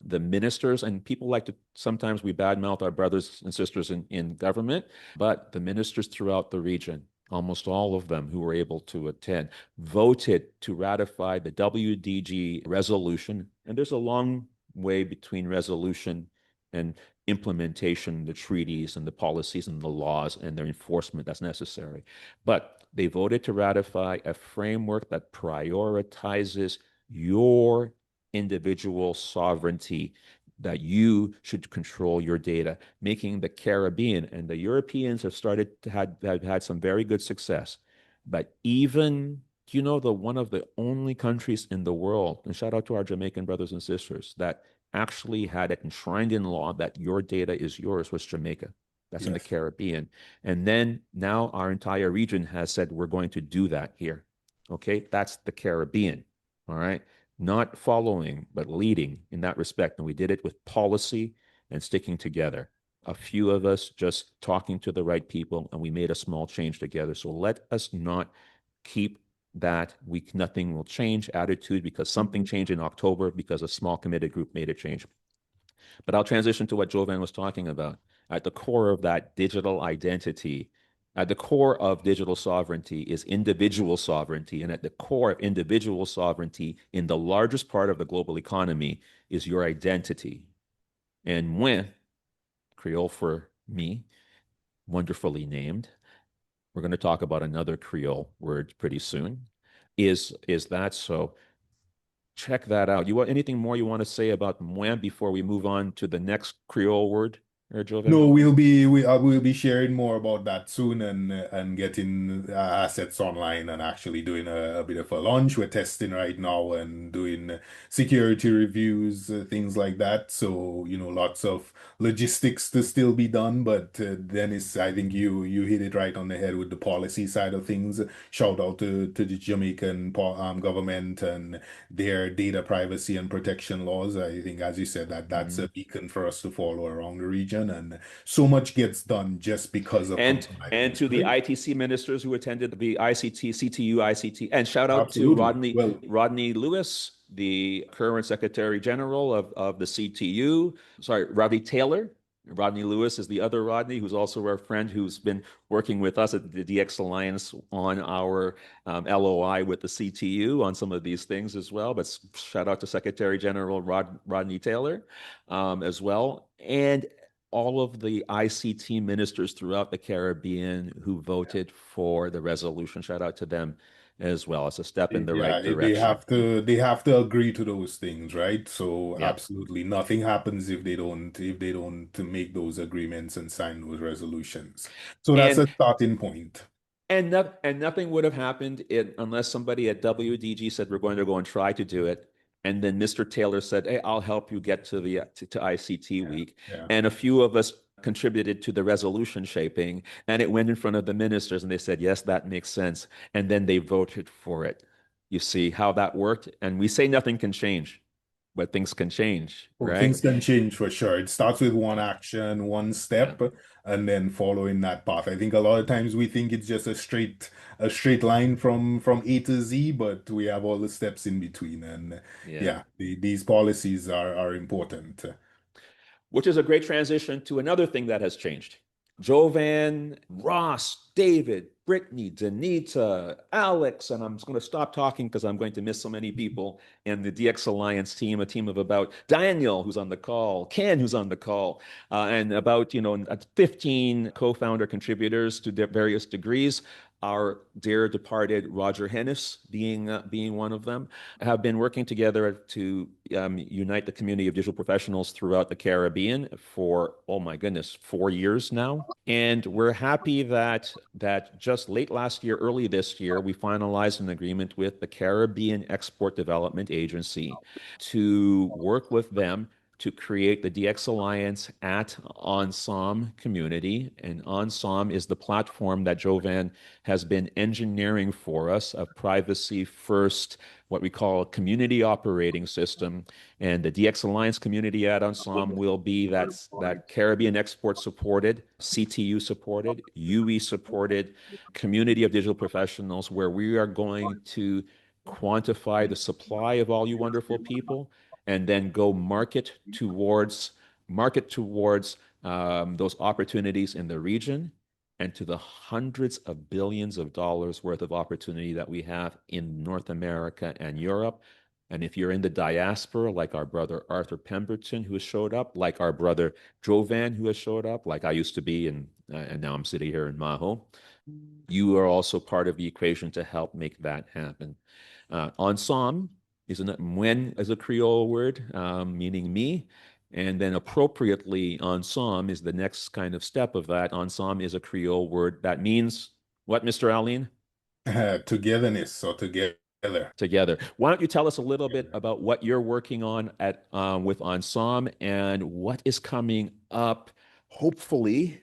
the ministers, and people like to, sometimes we badmouth our brothers and sisters in government, but the ministers throughout the region, almost all of them who were able to attend, voted to ratify the WDG resolution. And there's a long way between resolution and implementation, the treaties and the policies and the laws and their enforcement that's necessary. But they voted to ratify a framework that prioritizes your individual sovereignty, that you should control your data, making the Caribbean and the Europeans have had some very good success. But even, one of the only countries in the world, and shout out to our Jamaican brothers and sisters, that actually had it enshrined in law that your data is yours, was Jamaica. That's in the Caribbean. And then now our entire region has said, we're going to do that here. Okay, that's the Caribbean. All right. Not following, but leading in that respect. And we did it with policy and sticking together. A few of us just talking to the right people, and we made a small change together. So let us not keep that nothing will change attitude because something changed in October because a small committed group made a change. But I'll transition to what Jovan was talking about. At the core of that digital identity, at the core of digital sovereignty is individual sovereignty. And at the core of individual sovereignty in the largest part of the global economy is your identity. And Mwen, Creole for me, wonderfully named, we're going to talk about another Creole word pretty soon, is that. So check that out. Anything more you want to say about Mwen before we move on to the next Creole word? No, we'll be sharing more about that soon and getting assets online and actually doing a bit of a launch. We're testing right now and doing security reviews, things like that. So, lots of logistics to still be done. But Dennis, I think you hit it right on the head with the policy side of things. Shout out to the Jamaican government and their data privacy and protection laws. I think, as you said, that's a beacon for us to follow around the region. information, and so much gets done just because of and compromise, to the right? ITC ministers who attended the ICT, CTU, ICT, and shout out Absolutely. to Rodney Lewis, the current Secretary General of the CTU. Sorry, Ravi Taylor. Rodney Lewis is the other Rodney, who's also our friend, who's been working with us at the DX Alliance on our LOI with the CTU on some of these things as well. But shout out to Secretary General Rodney Taylor as well. And all of the ICT ministers throughout the Caribbean who voted for the resolution. Shout out to them as well. It's a step in the right direction. They have to agree to those things, right? So absolutely nothing happens if they don't make those agreements and sign those resolutions. So that's a starting point. And nothing would have happened unless somebody at WDG said we're going to go and try to do it. And then Mr. Taylor said, "Hey, I'll help you get to the to ICT week." And a few of us contributed to the resolution shaping, and it went in front of the ministers, and they said, "Yes, that makes sense." And then they voted for it. You see how that worked? And we say nothing can change, but things can change, right? Things can change for sure. It starts with one action, one step, and then following that path. I think a lot of times we think it's just a straight line from A to Z, but we have all the steps in between. And these policies are important. Which is a great transition to another thing that has changed. Jovan, Ross, David, Brittany, Danita, Alex, and I'm just going to stop talking because I'm going to miss so many people, and the DX Alliance team, a team of about Daniel, who's on the call, Ken, who's on the call, and about 15 co-founder contributors to various degrees. Our dear departed Roger Hennis being one of them, have been working together to unite the community of digital professionals throughout the Caribbean for, oh my goodness, 4 years now. And we're happy that just late last year, early this year, we finalized an agreement with the Caribbean Export Development Agency to work with them to create the DX Alliance at Ansanm community. And Ansanm is the platform that Jovan has been engineering for us, a privacy first, what we call a community operating system. And the DX Alliance community at Ansanm will be that Caribbean export supported, CTU supported, UE supported community of digital professionals, where we are going to quantify the supply of all you wonderful people and then go market towards those opportunities in the region and to the hundreds of billions of dollars worth of opportunity that we have in North America and Europe. And if you're in the diaspora, like our brother Arthur Pemberton, who has showed up, like our brother Jovan, who has showed up, like I used to be, and now I'm sitting here in Maho, you are also part of the equation to help make that happen. Ansanm Mwen is a Creole word meaning me. And then appropriately, Ansanm is the next kind of step of that. Ansanm is a Creole word that means what, Mr. Alleyne? Togetherness or together. Together. Why don't you tell us a little bit about what you're working on with Ansanm and what is coming up, hopefully,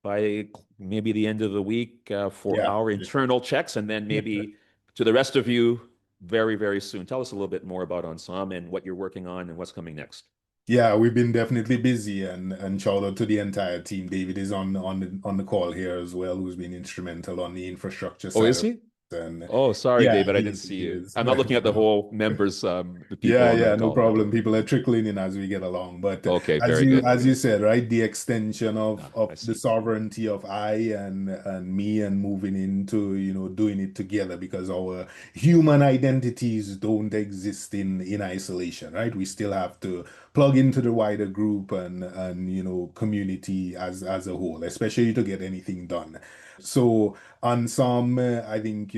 by maybe the end of the week for our internal checks, and then maybe to the rest of you very, very soon. Tell us a little bit more about Ansanm and what you're working on and what's coming next. Yeah, we've been definitely busy, and shout out to the entire team. David is on the call here as well, who's been instrumental on the infrastructure side. Oh, is he? And sorry, David, I didn't see you. I'm not looking at the whole members, the people. No problem. People are trickling in as we get along. But okay, as you said, right, the extension of the sovereignty of I and me, and moving into doing it together, because our human identities don't exist in isolation, right? We still have to plug into the wider group and community as a whole, especially to get anything done. So Ansanm, I think,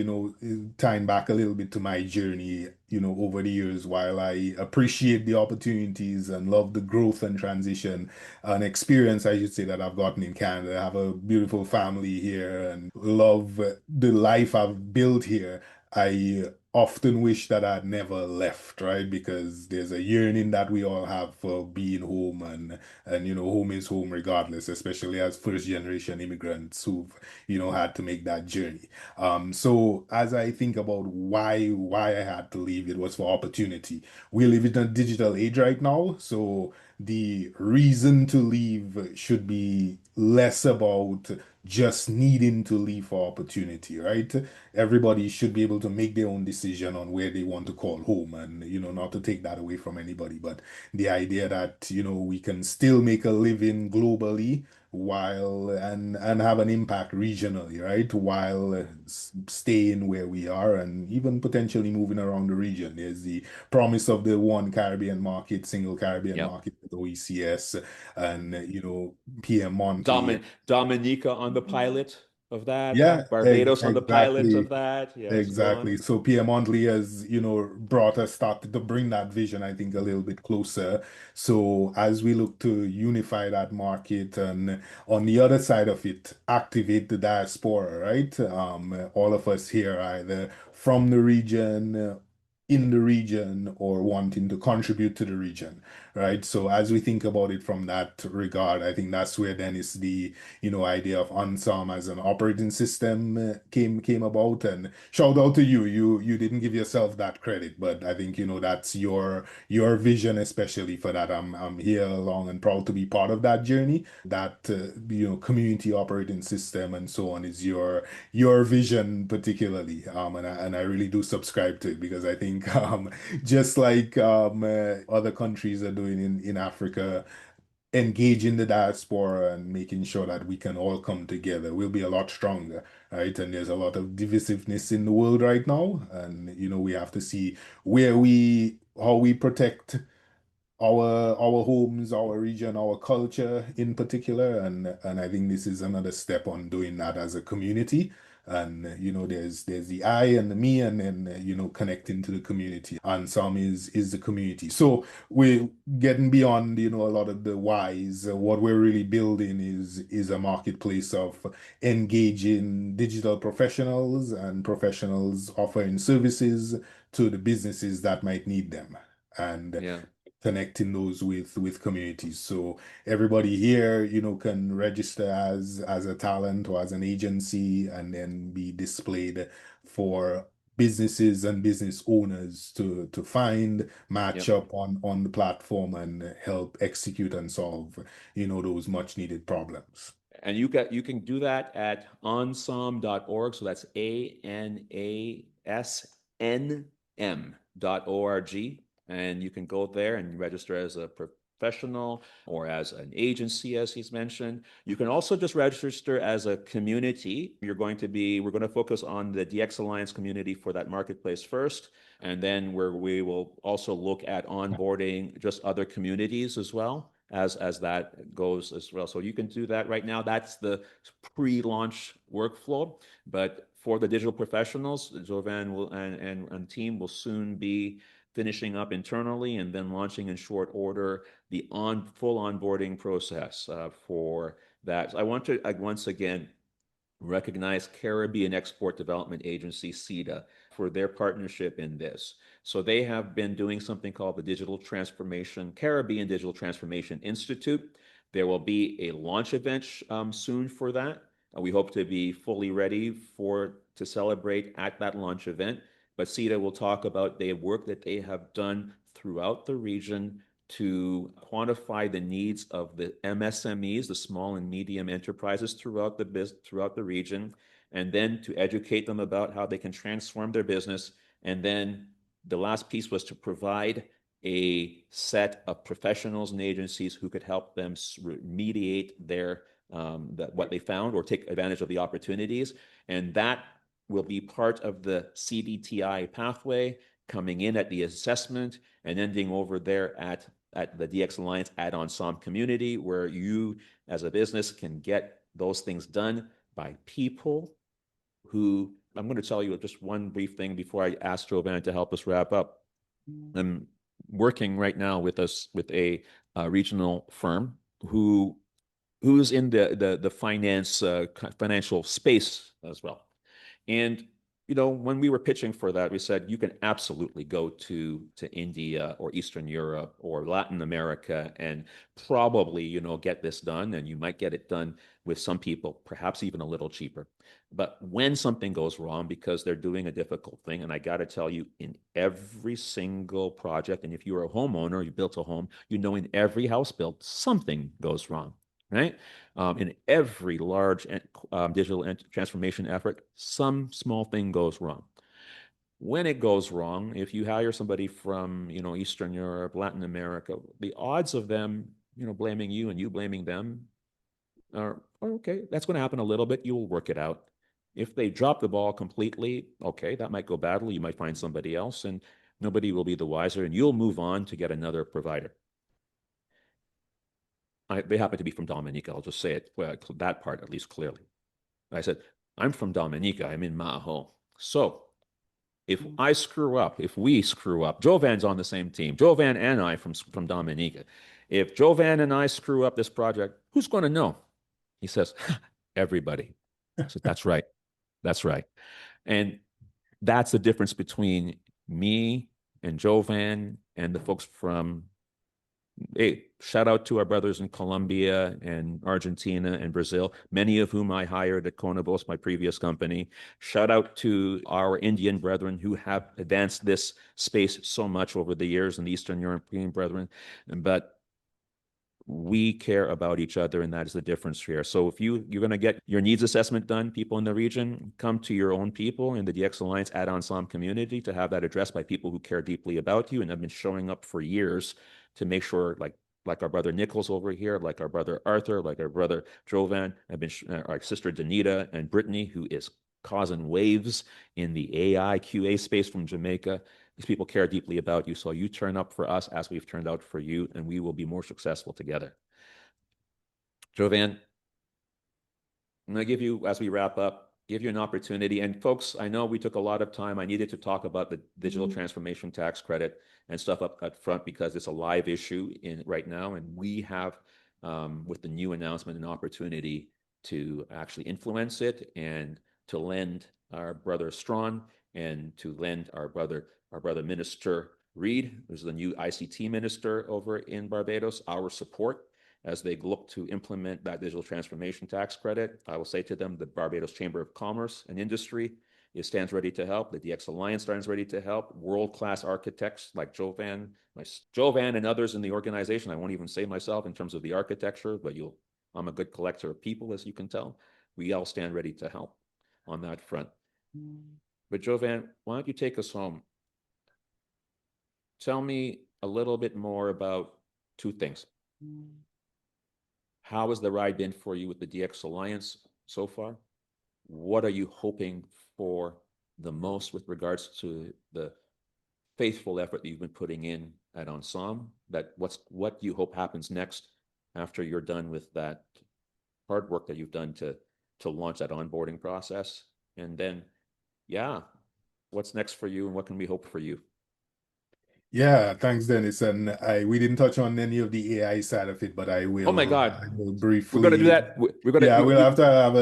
tying back a little bit to my journey, over the years, while I appreciate the opportunities and love the growth and transition and experience, I should say, that I've gotten in Canada. I have a beautiful family here and love the life I've built here. I often wish that I'd never left, right? Because there's a yearning that we all have for being home, and home is home regardless, especially as first generation immigrants who've had to make that journey. So as I think about why I had to leave, it was for opportunity. We live in a digital age right now, so the reason to leave should be less about just needing to leave for opportunity, right? Everybody should be able to make their own decision on where they want to call home, and not to take that away from anybody, but the idea that we can still make a living globally while and have an impact regionally, right? While staying where we are and even potentially moving around the region. There's the promise of the one Caribbean market, single Caribbean market with OECS, and PM Monthly. Dominica on the pilot of that. Yeah, Barbados on the pilot exactly. of that. Yes, go on. Exactly. So Pierre Montley has, started to bring that vision, I think, a little bit closer. So as we look to unify that market and on the other side of it, activate the diaspora, right? All of us here are either from the region, in the region, or wanting to contribute to the region, right? So as we think about it from that regard, I think that's where then is the idea of Ansanm as an operating system came about. And shout out to you. You didn't give yourself that credit, but I think that's your vision, especially for that. I'm here along and proud to be part of that journey. That community operating system and so on is your vision particularly. And I really do subscribe to it, because I think just like other countries are doing in Africa, engaging the diaspora and making sure that we can all come together, we'll be a lot stronger, right? And there's a lot of divisiveness in the world right now, and we have to see how we protect our homes, our region, our culture in particular, and I think this is another step on doing that as a community. And there's the I and the me, and then connecting to the community. And some is the community. So we're getting beyond a lot of the whys. What we're really building is a marketplace of engaging digital professionals and professionals offering services to the businesses that might need them, and connecting those with communities. So everybody here, can register as a talent or as an agency, and then be displayed for businesses and business owners to find, match up on the platform, and help execute and solve, those much needed problems. And you can do that at ansanm.org. So that's ANASNM.org. And you can go there and register as a professional or as an agency, as he's mentioned. You can also just register as a community. We're going to focus on the DX Alliance community for that marketplace first, and then we will also look at onboarding just other communities as well as that goes as well. So you can do that right now. That's the pre-launch workflow. But for the digital professionals, Jovan and team will soon be finishing up internally and then launching in short order the full onboarding process for that. So I want to once again recognize Caribbean Export Development Agency, CEDA, for their partnership in this. So they have been doing something called the Caribbean Digital Transformation Institute. There will be a launch event soon for that. We hope to be fully ready to celebrate at that launch event. But CEDA will talk about the work that they have done throughout the region to quantify the needs of the MSMEs, the small and medium enterprises throughout the region, and then to educate them about how they can transform their business. And then the last piece was to provide a set of professionals and agencies who could help them mediate what they found or take advantage of the opportunities. And that will be part of the CDTI pathway, coming in at the assessment and ending over there at the DX Alliance at Ansanm community, where you as a business can get those things done by people who, I'm going to tell you just one brief thing before I ask Jovan to help us wrap up. I'm working right now with a regional firm who's in the financial space as well. And when we were pitching for that, we said you can absolutely go to India or Eastern Europe or Latin America and probably, get this done, and you might get it done with some people, perhaps even a little cheaper. But when something goes wrong because they're doing a difficult thing, and I got to tell you, in every single project, and if you're a homeowner, you built a home, in every house built, something goes wrong, right? In every large digital transformation effort, some small thing goes wrong. When it goes wrong, if you hire somebody from, Eastern Europe, Latin America, the odds of them, blaming you and you blaming them are okay. That's going to happen a little bit. You'll work it out. If they drop the ball completely, okay, that might go badly. You might find somebody else, and nobody will be the wiser, and you'll move on to get another provider. They happen to be from Dominica. I'll just say it, well, that part at least clearly. I said, I'm from Dominica. I'm in Maho. So if I screw up, if we screw up, Jovan's on the same team. Jovan and I from Dominica. If Jovan and I screw up this project, who's going to know? He says, everybody. I said, that's right. That's right. And that's the difference between me and Jovan and the folks from, hey, shout out to our brothers in Colombia and Argentina and Brazil, many of whom I hired at Conavos, my previous company. Shout out to our Indian brethren who have advanced this space so much over the years, and the Eastern European brethren. But we care about each other, and that is the difference here. So if you're going to get your needs assessment done, people in the region, come to your own people in the DX Alliance at Ansanm community to have that addressed by people who care deeply about you and have been showing up for years to make sure, like our brother Nichols over here, like our brother Arthur, like our brother Jovan, our sister Danita and Brittany, who is causing waves in the AI QA space from Jamaica. These people care deeply about you, so you turn up for us as we've turned out for you, and we will be more successful together. Jovan, I'm going to give you, as we wrap up, give you an opportunity. And folks, I know we took a lot of time. I needed to talk about the digital transformation tax credit and stuff up front because it's a live issue right now, and we have, with the new announcement, an opportunity to actually influence it and to lend our brother Strawn and to lend our brother Minister Reed, who's the new ICT minister over in Barbados, our support as they look to implement that digital transformation tax credit. I will say to them, the Barbados Chamber of Commerce and Industry stands ready to help. The DX Alliance stands ready to help. World-class architects like Jovan and others in the organization. I won't even say myself in terms of the architecture, but I'm a good collector of people, as you can tell. We all stand ready to help on that front. But Jovan, why don't you take us home? Tell me a little bit more about two things. How has the ride been for you with the DX Alliance so far? What are you hoping for the most with regards to the faithful effort that you've been putting in at Ansanm? What you hope happens next after you're done with that hard work that you've done to launch that onboarding process? And then, what's next for you, and what can we hope for you? Yeah, thanks, Dennis. And we didn't touch on any of the AI side of it, but I will. Oh my God, I will briefly. We're gonna do that. We'll have to have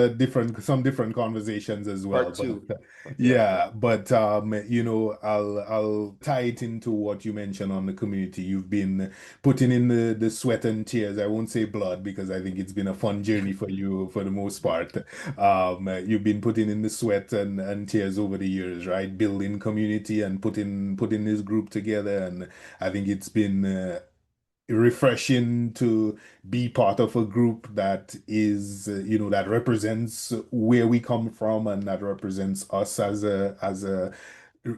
some different conversations as well. Part two. But I'll tie it into what you mentioned on the community. You've been putting in the sweat and tears. I won't say blood because I think it's been a fun journey for you for the most part. You've been putting in the sweat and tears over the years, right? Building community and putting this group together. And I think it's been refreshing to be part of a group that is, that represents where we come from and that represents us as a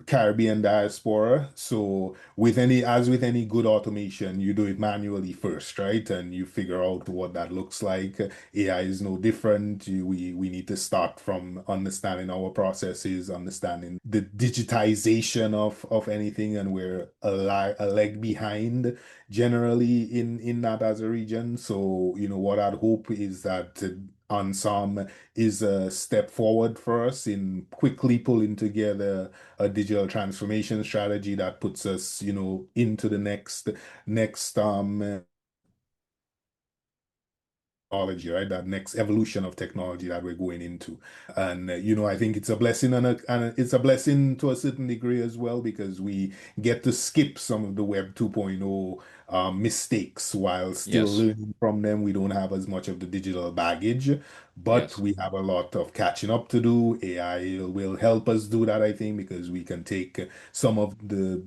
Caribbean diaspora. So with any good automation, you do it manually first, right? And you figure out what that looks like. AI is no different. We need to start from understanding our processes, understanding the digitization of anything, and we're a leg behind generally in that as a region. So, what I'd hope is that Ansanm is a step forward for us in quickly pulling together a digital transformation strategy that puts us, into the next technology, right? That next evolution of technology that we're going into. And, I think it's a blessing and it's a blessing to a certain degree as well, because we get to skip some of the Web 2.0 mistakes while still learning from them. We don't have as much of the digital baggage, but we have a lot of catching up to do. AI will help us do that, I think, because we can take some of the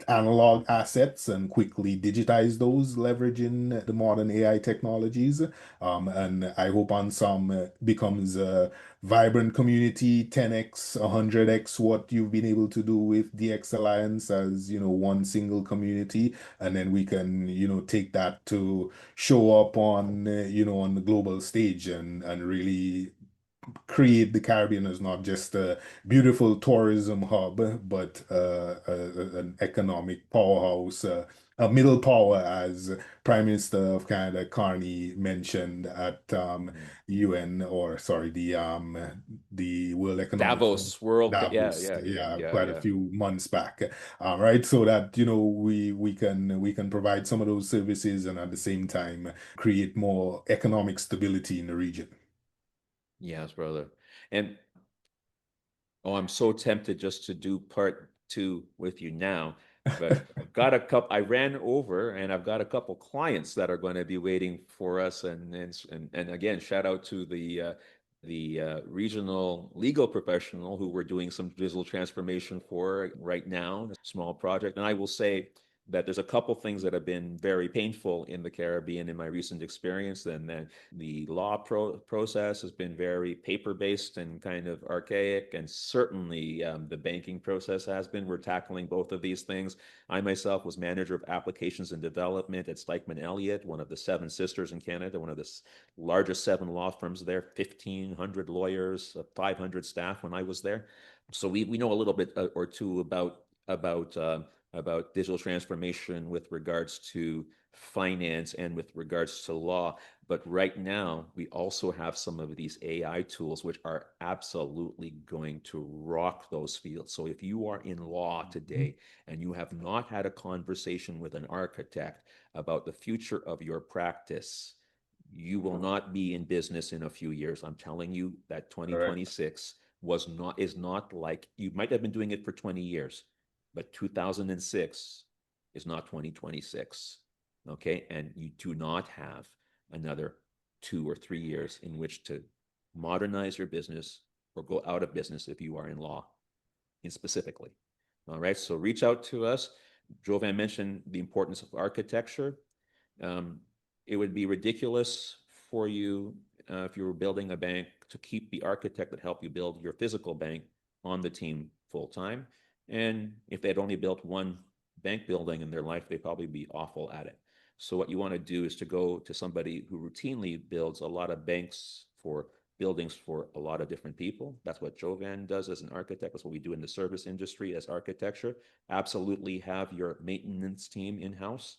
analog assets and quickly digitize those, leveraging the modern AI technologies. And I hope Ansanm becomes a vibrant community, 10x, 100x what you've been able to do with DX Alliance as, one single community. And then we can, take that to show up on, on the global stage and really create the Caribbean as not just a beautiful tourism hub, but an economic powerhouse, a middle power, as Prime Minister of Canada Carney mentioned at UN, or sorry, the World Economic Davos World, Davos, quite a few months back, right? So that we can provide some of those services and at the same time create more economic stability in the region. Yes, brother. And I'm so tempted just to do part 2 with you now, but I've got a couple. I ran over, and I've got a couple clients that are going to be waiting for us. And again, shout out to the regional legal professional who we're doing some digital transformation for right now, a small project. And I will say that there's a couple things that have been very painful in the Caribbean in my recent experience. And then the law process has been very paper-based and kind of archaic. And certainly the banking process has been. We're tackling both of these things. I myself was manager of applications and development at Stikeman Elliott, one of the 7 sisters in Canada, one of the largest 7 law firms there, 1,500 lawyers, 500 staff when I was there. So we know a little bit or two about digital transformation with regards to finance and with regards to law. But right now, we also have some of these AI tools, which are absolutely going to rock those fields. So if you are in law today and you have not had a conversation with an architect about the future of your practice, you will not be in business in a few years. I'm telling you that 2026 is not like, you might have been doing it for 20 years. But 2006 is not 2026, okay? And you do not have another 2 or 3 years in which to modernize your business or go out of business if you are in law, specifically. All right, so reach out to us. Jovan mentioned the importance of architecture. It would be ridiculous for you if you were building a bank to keep the architect that helped you build your physical bank on the team full-time. And if they'd only built one bank building in their life, they'd probably be awful at it. So what you want to do is to go to somebody who routinely builds a lot of buildings for a lot of different people. That's what Jovan does as an architect. That's what we do in the service industry as architecture. Absolutely have your maintenance team in-house.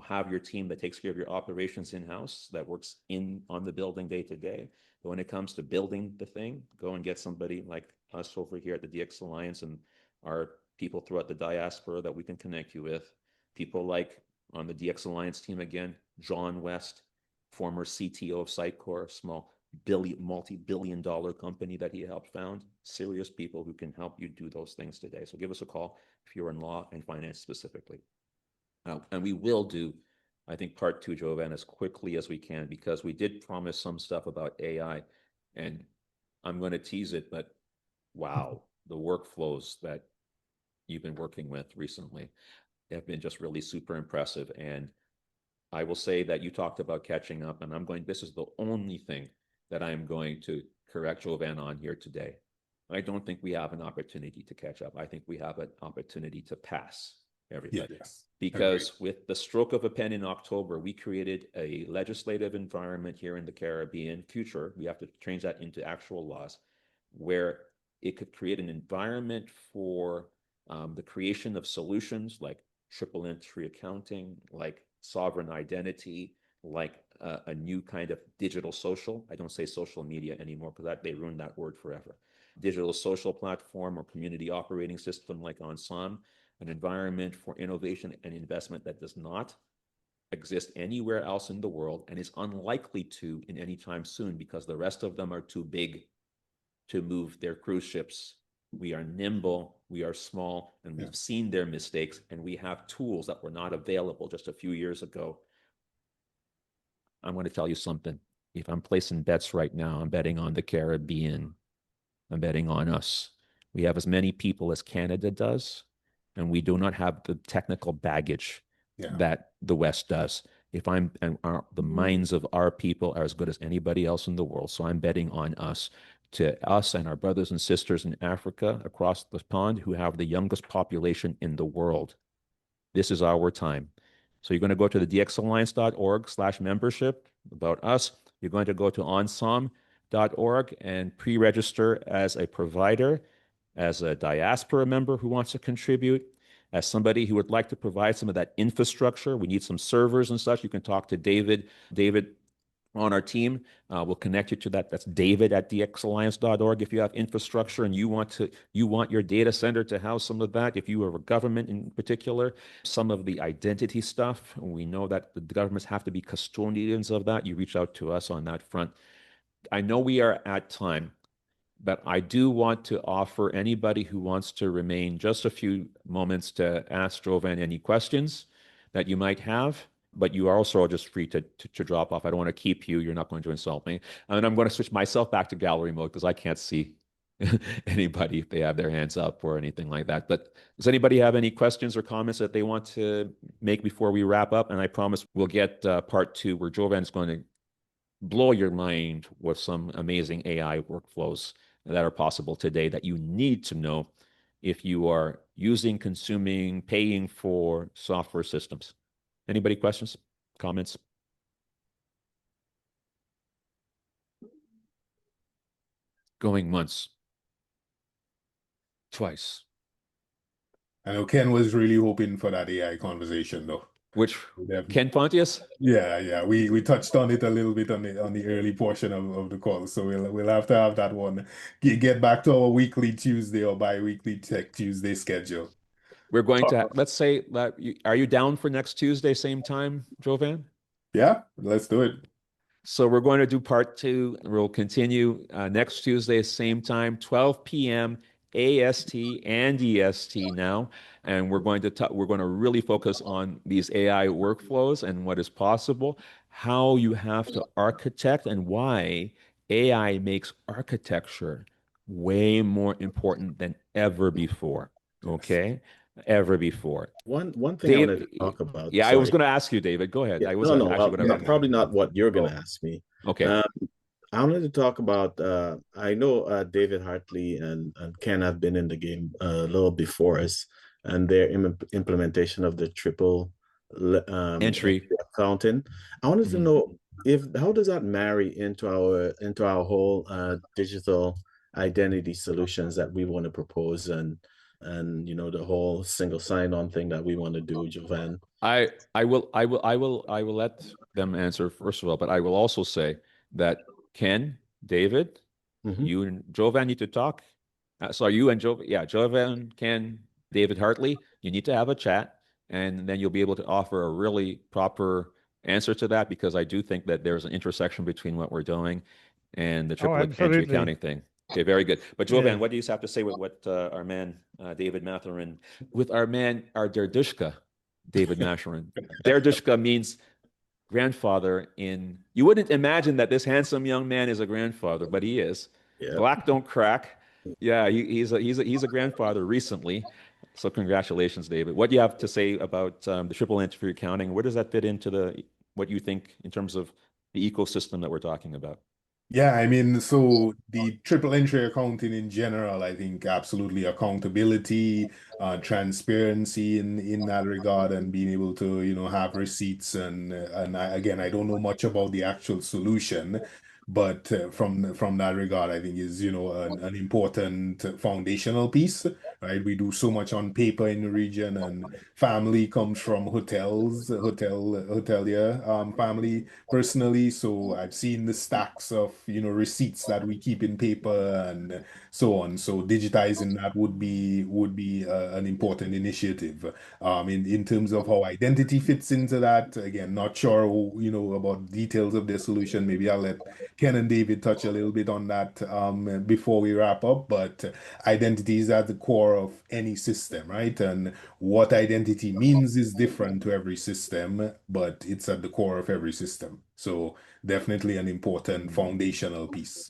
Have your team that takes care of your operations in-house, that works on the building day to day. But when it comes to building the thing, go and get somebody like us over here at the DX Alliance and our people throughout the diaspora that we can connect you with. People like on the DX Alliance team again, John West, former CTO of Sitecore, small multi-billion-dollar company that he helped found. Serious people who can help you do those things today. So give us a call if you're in law and finance specifically. And we will do, I think, part 2, Jovan, as quickly as we can, because we did promise some stuff about AI, and I'm going to tease it, but wow, the workflows that you've been working with recently have been just really super impressive. And I will say that you talked about catching up, and this is the only thing that I'm going to correct Jovan on here today. I don't think we have an opportunity to catch up. I think we have an opportunity to pass everybody. Yes. Because with the stroke of a pen in October, we created a legislative environment here in the Caribbean. Future, we have to change that into actual laws, where it could create an environment for the creation of solutions like triple entry accounting, like sovereign identity, like a new kind of digital social. I don't say social media anymore because they ruined that word forever. Digital social platform or community operating system like Ansanm, an environment for innovation and investment that does not exist anywhere else in the world and is unlikely to in any time soon because the rest of them are too big to move their cruise ships. We are nimble, we are small, and we've seen their mistakes, and we have tools that were not available just a few years ago. I'm going to tell you something. If I'm placing bets right now, I'm betting on the Caribbean. I'm betting on us. We have as many people as Canada does, and we do not have the technical baggage that the West does. The minds of our people are as good as anybody else in the world. So I'm betting on us, to us and our brothers and sisters in Africa across the pond who have the youngest population in the world. This is our time. So you're going to go to the dxalliance.org/membership about us. You're going to go to Ansanm.org and pre-register as a provider, as a diaspora member who wants to contribute, as somebody who would like to provide some of that infrastructure. We need some servers and such. You can talk to David. David on our team will connect you to that. That's david@dxalliance.org. If you have infrastructure and you want your data center to house some of that, if you are a government in particular, some of the identity stuff, we know that the governments have to be custodians of that. You reach out to us on that front. I know we are at time, but I do want to offer anybody who wants to remain just a few moments to ask Jovan any questions that you might have. But you are also just free to drop off. I don't want to keep you. You're not going to insult me. And I'm going to switch myself back to gallery mode because I can't see anybody if they have their hands up or anything like that. But does anybody have any questions or comments that they want to make before we wrap up? And I promise we'll get part 2 where Jovan's going to blow your mind with some amazing AI workflows that are possible today that you need to know if you are using, consuming, paying for software systems. Anybody questions, comments? Going once, twice. I know Ken was really hoping for that AI conversation, though. Which Ken Pontius? Yeah. We touched on it a little bit on the early portion of the call, so we'll have to have that one. Get back to our weekly Tuesday or bi-weekly Tech Tuesday schedule. We're going to, let's say, are you down for next Tuesday, same time, Jovan? Yeah, let's do it. So we're going to do part 2. We'll continue next Tuesday, same time, 12 p.m. AST and EST now. And we're going to really focus on these AI workflows and what is possible, how you have to architect, and why AI makes architecture way more important than ever before. Okay? Ever before. One thing I wanted to talk about. Yeah, sorry. I was going to ask you, David. Go ahead. Yeah, probably not what you're going to ask me. Okay. I wanted to talk about. I know David Hartley and Ken have been in the game a little before us, and their implementation of the triple entry accounting. I wanted to know how does that marry into our whole digital identity solutions that we want to propose and the whole single sign-on thing that we want to do, Jovan. I will let them answer first of all, but I will also say that Ken, David, you and Jovan need to talk. So you and Jovan, Ken, David Hartley, you need to have a chat, and then you'll be able to offer a really proper answer to that, because I do think that there's an intersection between what we're doing and the triple entry accounting thing. Okay, very good. But Jovan, what do you have to say with what our man David Mathurin, with our Derdushka, David Mathurin? Derdushka means grandfather in. You wouldn't imagine that this handsome young man is a grandfather, but he is. Yeah. Black don't crack. Yeah, he's a grandfather recently. So congratulations, David. What do you have to say about the triple entry accounting? Where does that fit into what you think in terms of the ecosystem that we're talking about? Yeah, I mean, so the triple entry accounting in general, I think absolutely accountability, transparency in that regard, and being able to, have receipts. And I don't know much about the actual solution, But from that regard, I think is, an important foundational piece, right? We do so much on paper in the region, and family comes from hotelier family personally. So I've seen the stacks of, receipts that we keep in paper and so on. So digitizing that would be an important initiative. In terms of how identity fits into that, again, not sure, about details of the solution. Maybe I'll let Ken and David touch a little bit on that before we wrap up. But identity is at the core of any system, right? And what identity means is different to every system, but it's at the core of every system. So definitely an important foundational piece.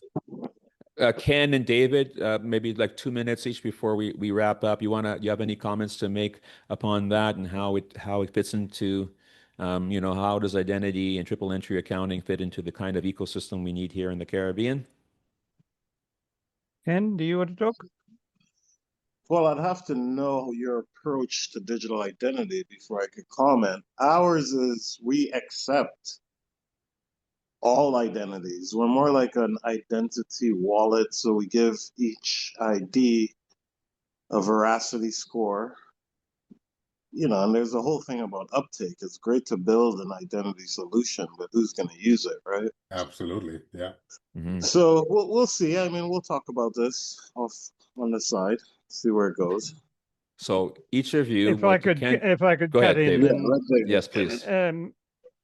Ken and David, maybe like 2 minutes each before we wrap up. You have any comments to make upon that and how it fits into, how does identity and triple entry accounting fit into the kind of ecosystem we need here in the Caribbean? Ken, do you want to talk? Well, I'd have to know your approach to digital identity before I could comment. Ours is we accept all identities. We're more like an identity wallet. So we give each ID a veracity score, and there's a whole thing about uptake. It's great to build an identity solution, but who's going to use it, right? Absolutely. Yeah. Mm-hmm. So we'll see. I mean, we'll talk about this off on the side, see where it goes. So each of you, if I could go cut ahead, in, David. Then, Yes, please.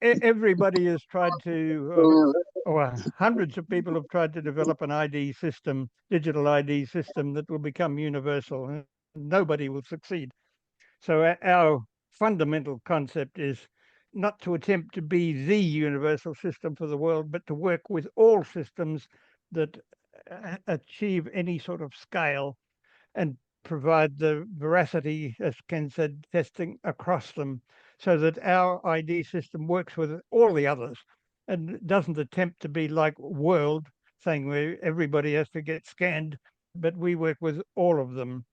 Everybody has tried to, or hundreds of people have tried to develop an ID system, digital ID system that will become universal, and nobody will succeed. So our fundamental concept is not to attempt to be the universal system for the world, but to work with all systems that achieve any sort of scale and provide the veracity, as Ken said, testing across them, so that our ID system works with all the others and doesn't attempt to be like World, saying where everybody has to get scanned, but we work with all of them.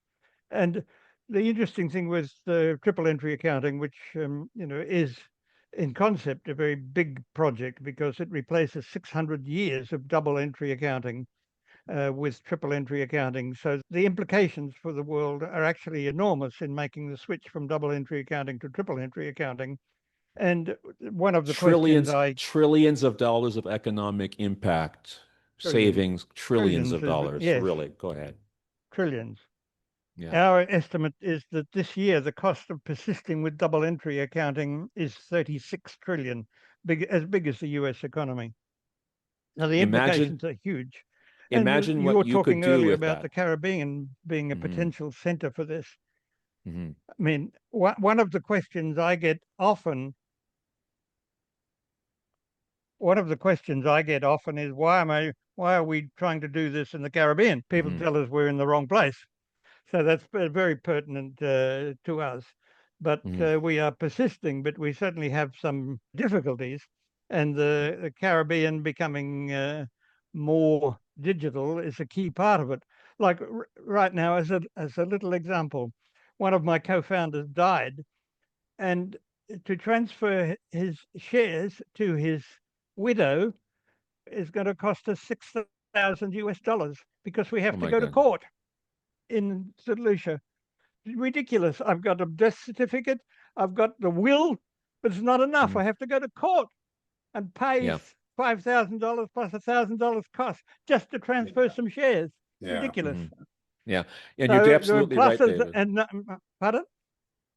And the interesting thing with the triple entry accounting, which is in concept a very big project because it replaces 600 years of double entry accounting with triple entry accounting. So the implications for the world are actually enormous in making the switch from double entry accounting to triple entry accounting. And one of the trillions of dollars of economic impact, savings, trillions of dollars. Yes. Really, go ahead. Trillions. Yeah. Our estimate is that this year the cost of persisting with double entry accounting is 36 trillion, as big as the US economy. Now the implications are huge. Imagine what you could do were talking earlier with about that. The Caribbean being a potential center for this. Mm-hmm. I mean, one of the questions I get often is why are we trying to do this in the Caribbean? People tell us we're in the wrong place. So that's very pertinent to us. But we are persisting, but we certainly have some difficulties. And the Caribbean becoming more digital is a key part of it. Like right now, as a little example, one of my co-founders died, and to transfer his shares to his widow is going to cost us $6,000 because we have to go to court in St. Lucia. Ridiculous. I've got a death certificate, I've got the will, but it's not enough. I have to go to court and pay $5,000 plus $1,000 cost just to transfer some shares. Ridiculous. Yeah, and you're absolutely right, David. Pardon?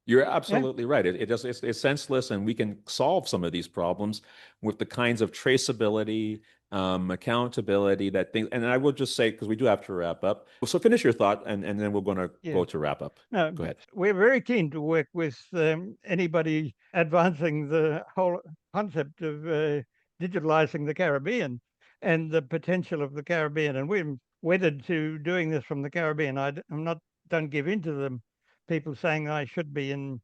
You're absolutely right. It's senseless, and we can solve some of these problems with the kinds of traceability, accountability and I will just say, because we do have to wrap up. So finish your thought, and then we're going to go to wrap up. No, go ahead. We're very keen to work with anybody advancing the whole concept of digitalizing the Caribbean and the potential of the Caribbean. And we're wedded to doing this from the Caribbean. Don't give in to them. People saying I should be in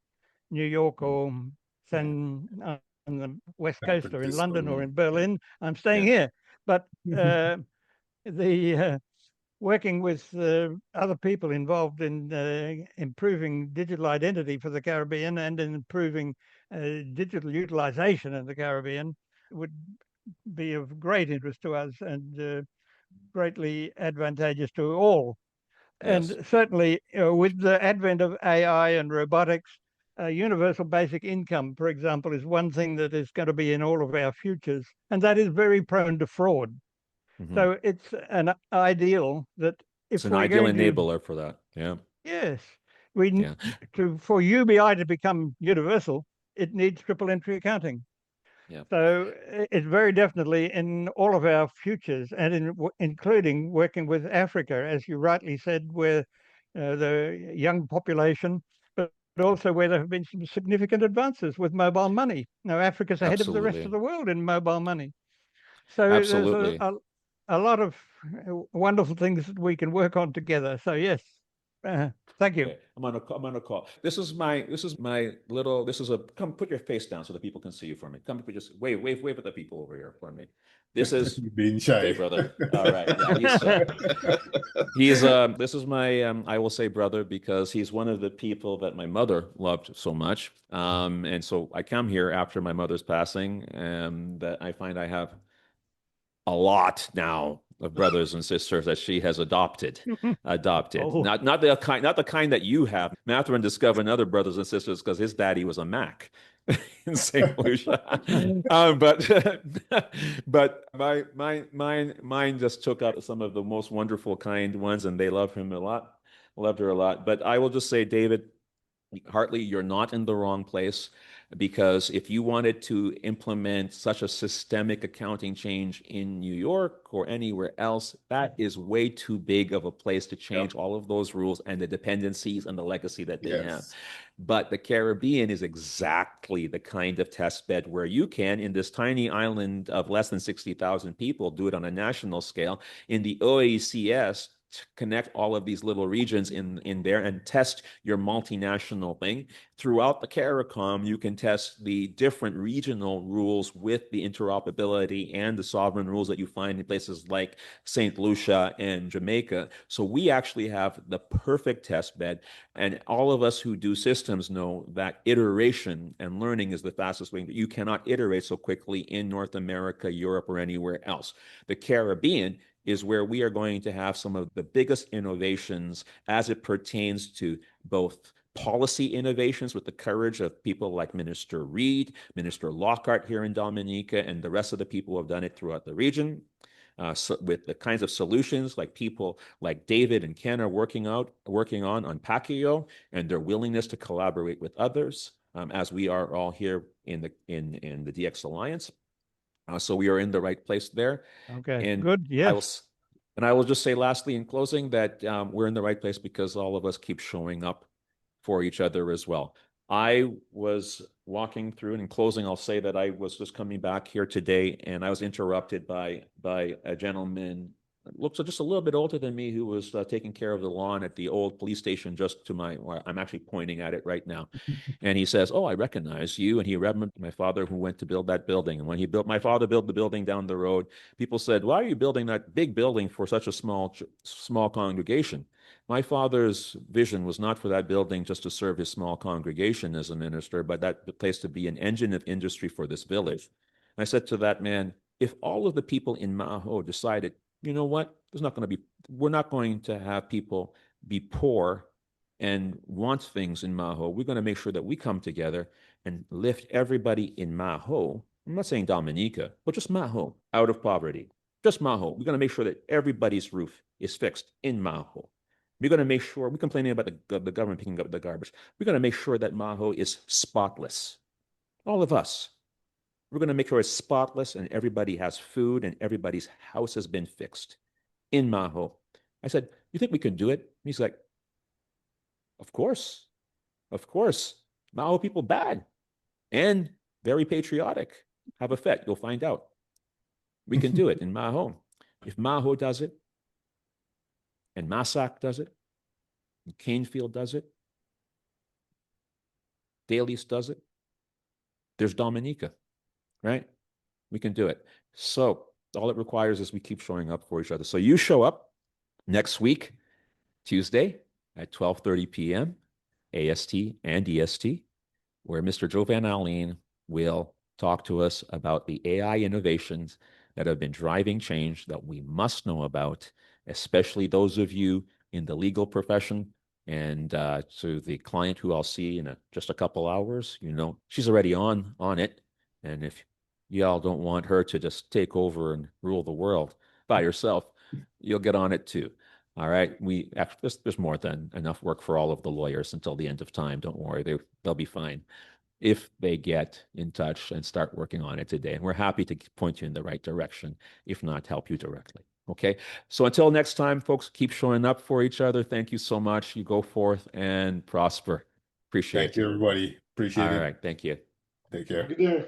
New York or on the West Coast or in London or in Berlin. I'm staying here. But working with other people involved in improving digital identity for the Caribbean and in improving digital utilization in the Caribbean would be of great interest to us and greatly advantageous to all. Yes. And certainly, with the advent of AI and robotics, universal basic income, for example, is one thing that is going to be in all of our futures, and that is very prone to fraud. So it's an ideal that if it's an we're ideal going enabler for that. Yeah. Yes, for UBI to become universal, it needs triple entry accounting. Yeah. So it's very definitely in all of our futures, and including working with Africa, as you rightly said, where the young population, but also where there have been some significant advances with mobile money. Now, Africa's ahead of the rest of the world in mobile money. So Absolutely. there's a lot of wonderful things that we can work on together. So yes, thank you. Okay. I'm on a call. This is a come put your face down so the people can see you for me. Come just wave at the people over here for me. This is being shy, okay, brother. All right. Yeah, this is my I will say brother because he's one of the people that my mother loved so much. And so I come here after my mother's passing, and that I find I have a lot now of brothers and sisters that she has adopted. Oh. Not the kind that you have. Matherin discovered other brothers and sisters because his daddy was a Mac in St. Lucia. But mine just took out some of the most wonderful kind ones, and they loved her a lot. But I will just say, David Hartley, you're not in the wrong place, because if you wanted to implement such a systemic accounting change in New York or anywhere else, that is way too big of a place to change all of those rules and the dependencies and the legacy that they have. But the Caribbean is exactly the kind of test bed where you can, in this tiny island of less than 60,000 people, do it on a national scale. In the OACS, connect all of these little regions in there and test your multinational thing. Throughout the CARICOM, you can test the different regional rules with the interoperability and the sovereign rules that you find in places like St. Lucia and Jamaica. So we actually have the perfect test bed. And all of us who do systems know that iteration and learning is the fastest way. You cannot iterate so quickly in North America, Europe, or anywhere else. The Caribbean is where we are going to have some of the biggest innovations as it pertains to both policy innovations with the courage of people like Minister Reid, Minister Lockhart here in Dominica, and the rest of the people who have done it throughout the region, with the kinds of solutions like people like David and Ken are working on Pacquiao, and their willingness to collaborate with others, as we are all here in the DX Alliance. So we are in the right place there. Okay, and good. Yes. I will just say lastly in closing that we're in the right place because all of us keep showing up for each other as well. I was walking through, and in closing, I'll say that I was just coming back here today, and I was interrupted by a gentleman looks just a little bit older than me who was taking care of the lawn at the old police station just to I'm actually pointing at it right now. And he says, "Oh, I recognize you." And he remembered my father who went to build that building. And when my father built the building down the road, people said, "Why are you building that big building for such a small congregation?" My father's vision was not for that building just to serve his small congregation as a minister, but that place to be an engine of industry for this village. And I said to that man, if all of the people in Maho decided, you know what, we're not going to have people be poor and want things in Maho. We're going to make sure that we come together and lift everybody in Maho. I'm not saying Dominica, but just Maho out of poverty. Just Maho. We're going to make sure that everybody's roof is fixed in Maho. We're going to make sure, we're complaining about the government picking up the garbage. We're going to make sure that Maho is spotless. All of us. We're going to make sure it's spotless and everybody has food and everybody's house has been fixed in Maho. I said, "You think we can do it?" And he's like, Of course. Maho people bad and very patriotic. Have a fet. You'll find out. We can do it in Maho. If Maho does it, and Massac does it, and Canefield does it, Daly's does it, there's Dominica, right? We can do it. So all it requires is we keep showing up for each other. So you show up next week, Tuesday at 12:30 p.m., AST and EST, where Mr. Jovan Alleyne will talk to us about the AI innovations that have been driving change that we must know about, especially those of you in the legal profession. And to the client who I'll see in just a couple hours, she's already on it. And if y'all don't want her to just take over and rule the world by herself, you'll get on it too. All right. There's more than enough work for all of the lawyers until the end of time. Don't worry. They'll be fine if they get in touch and start working on it today. And we're happy to point you in the right direction, if not help you directly. Okay. So until next time, folks, keep showing up for each other. Thank you so much. You go forth and prosper. Appreciate it. Thank you, everybody. Appreciate it. All right. Thank you. Take care. Good day.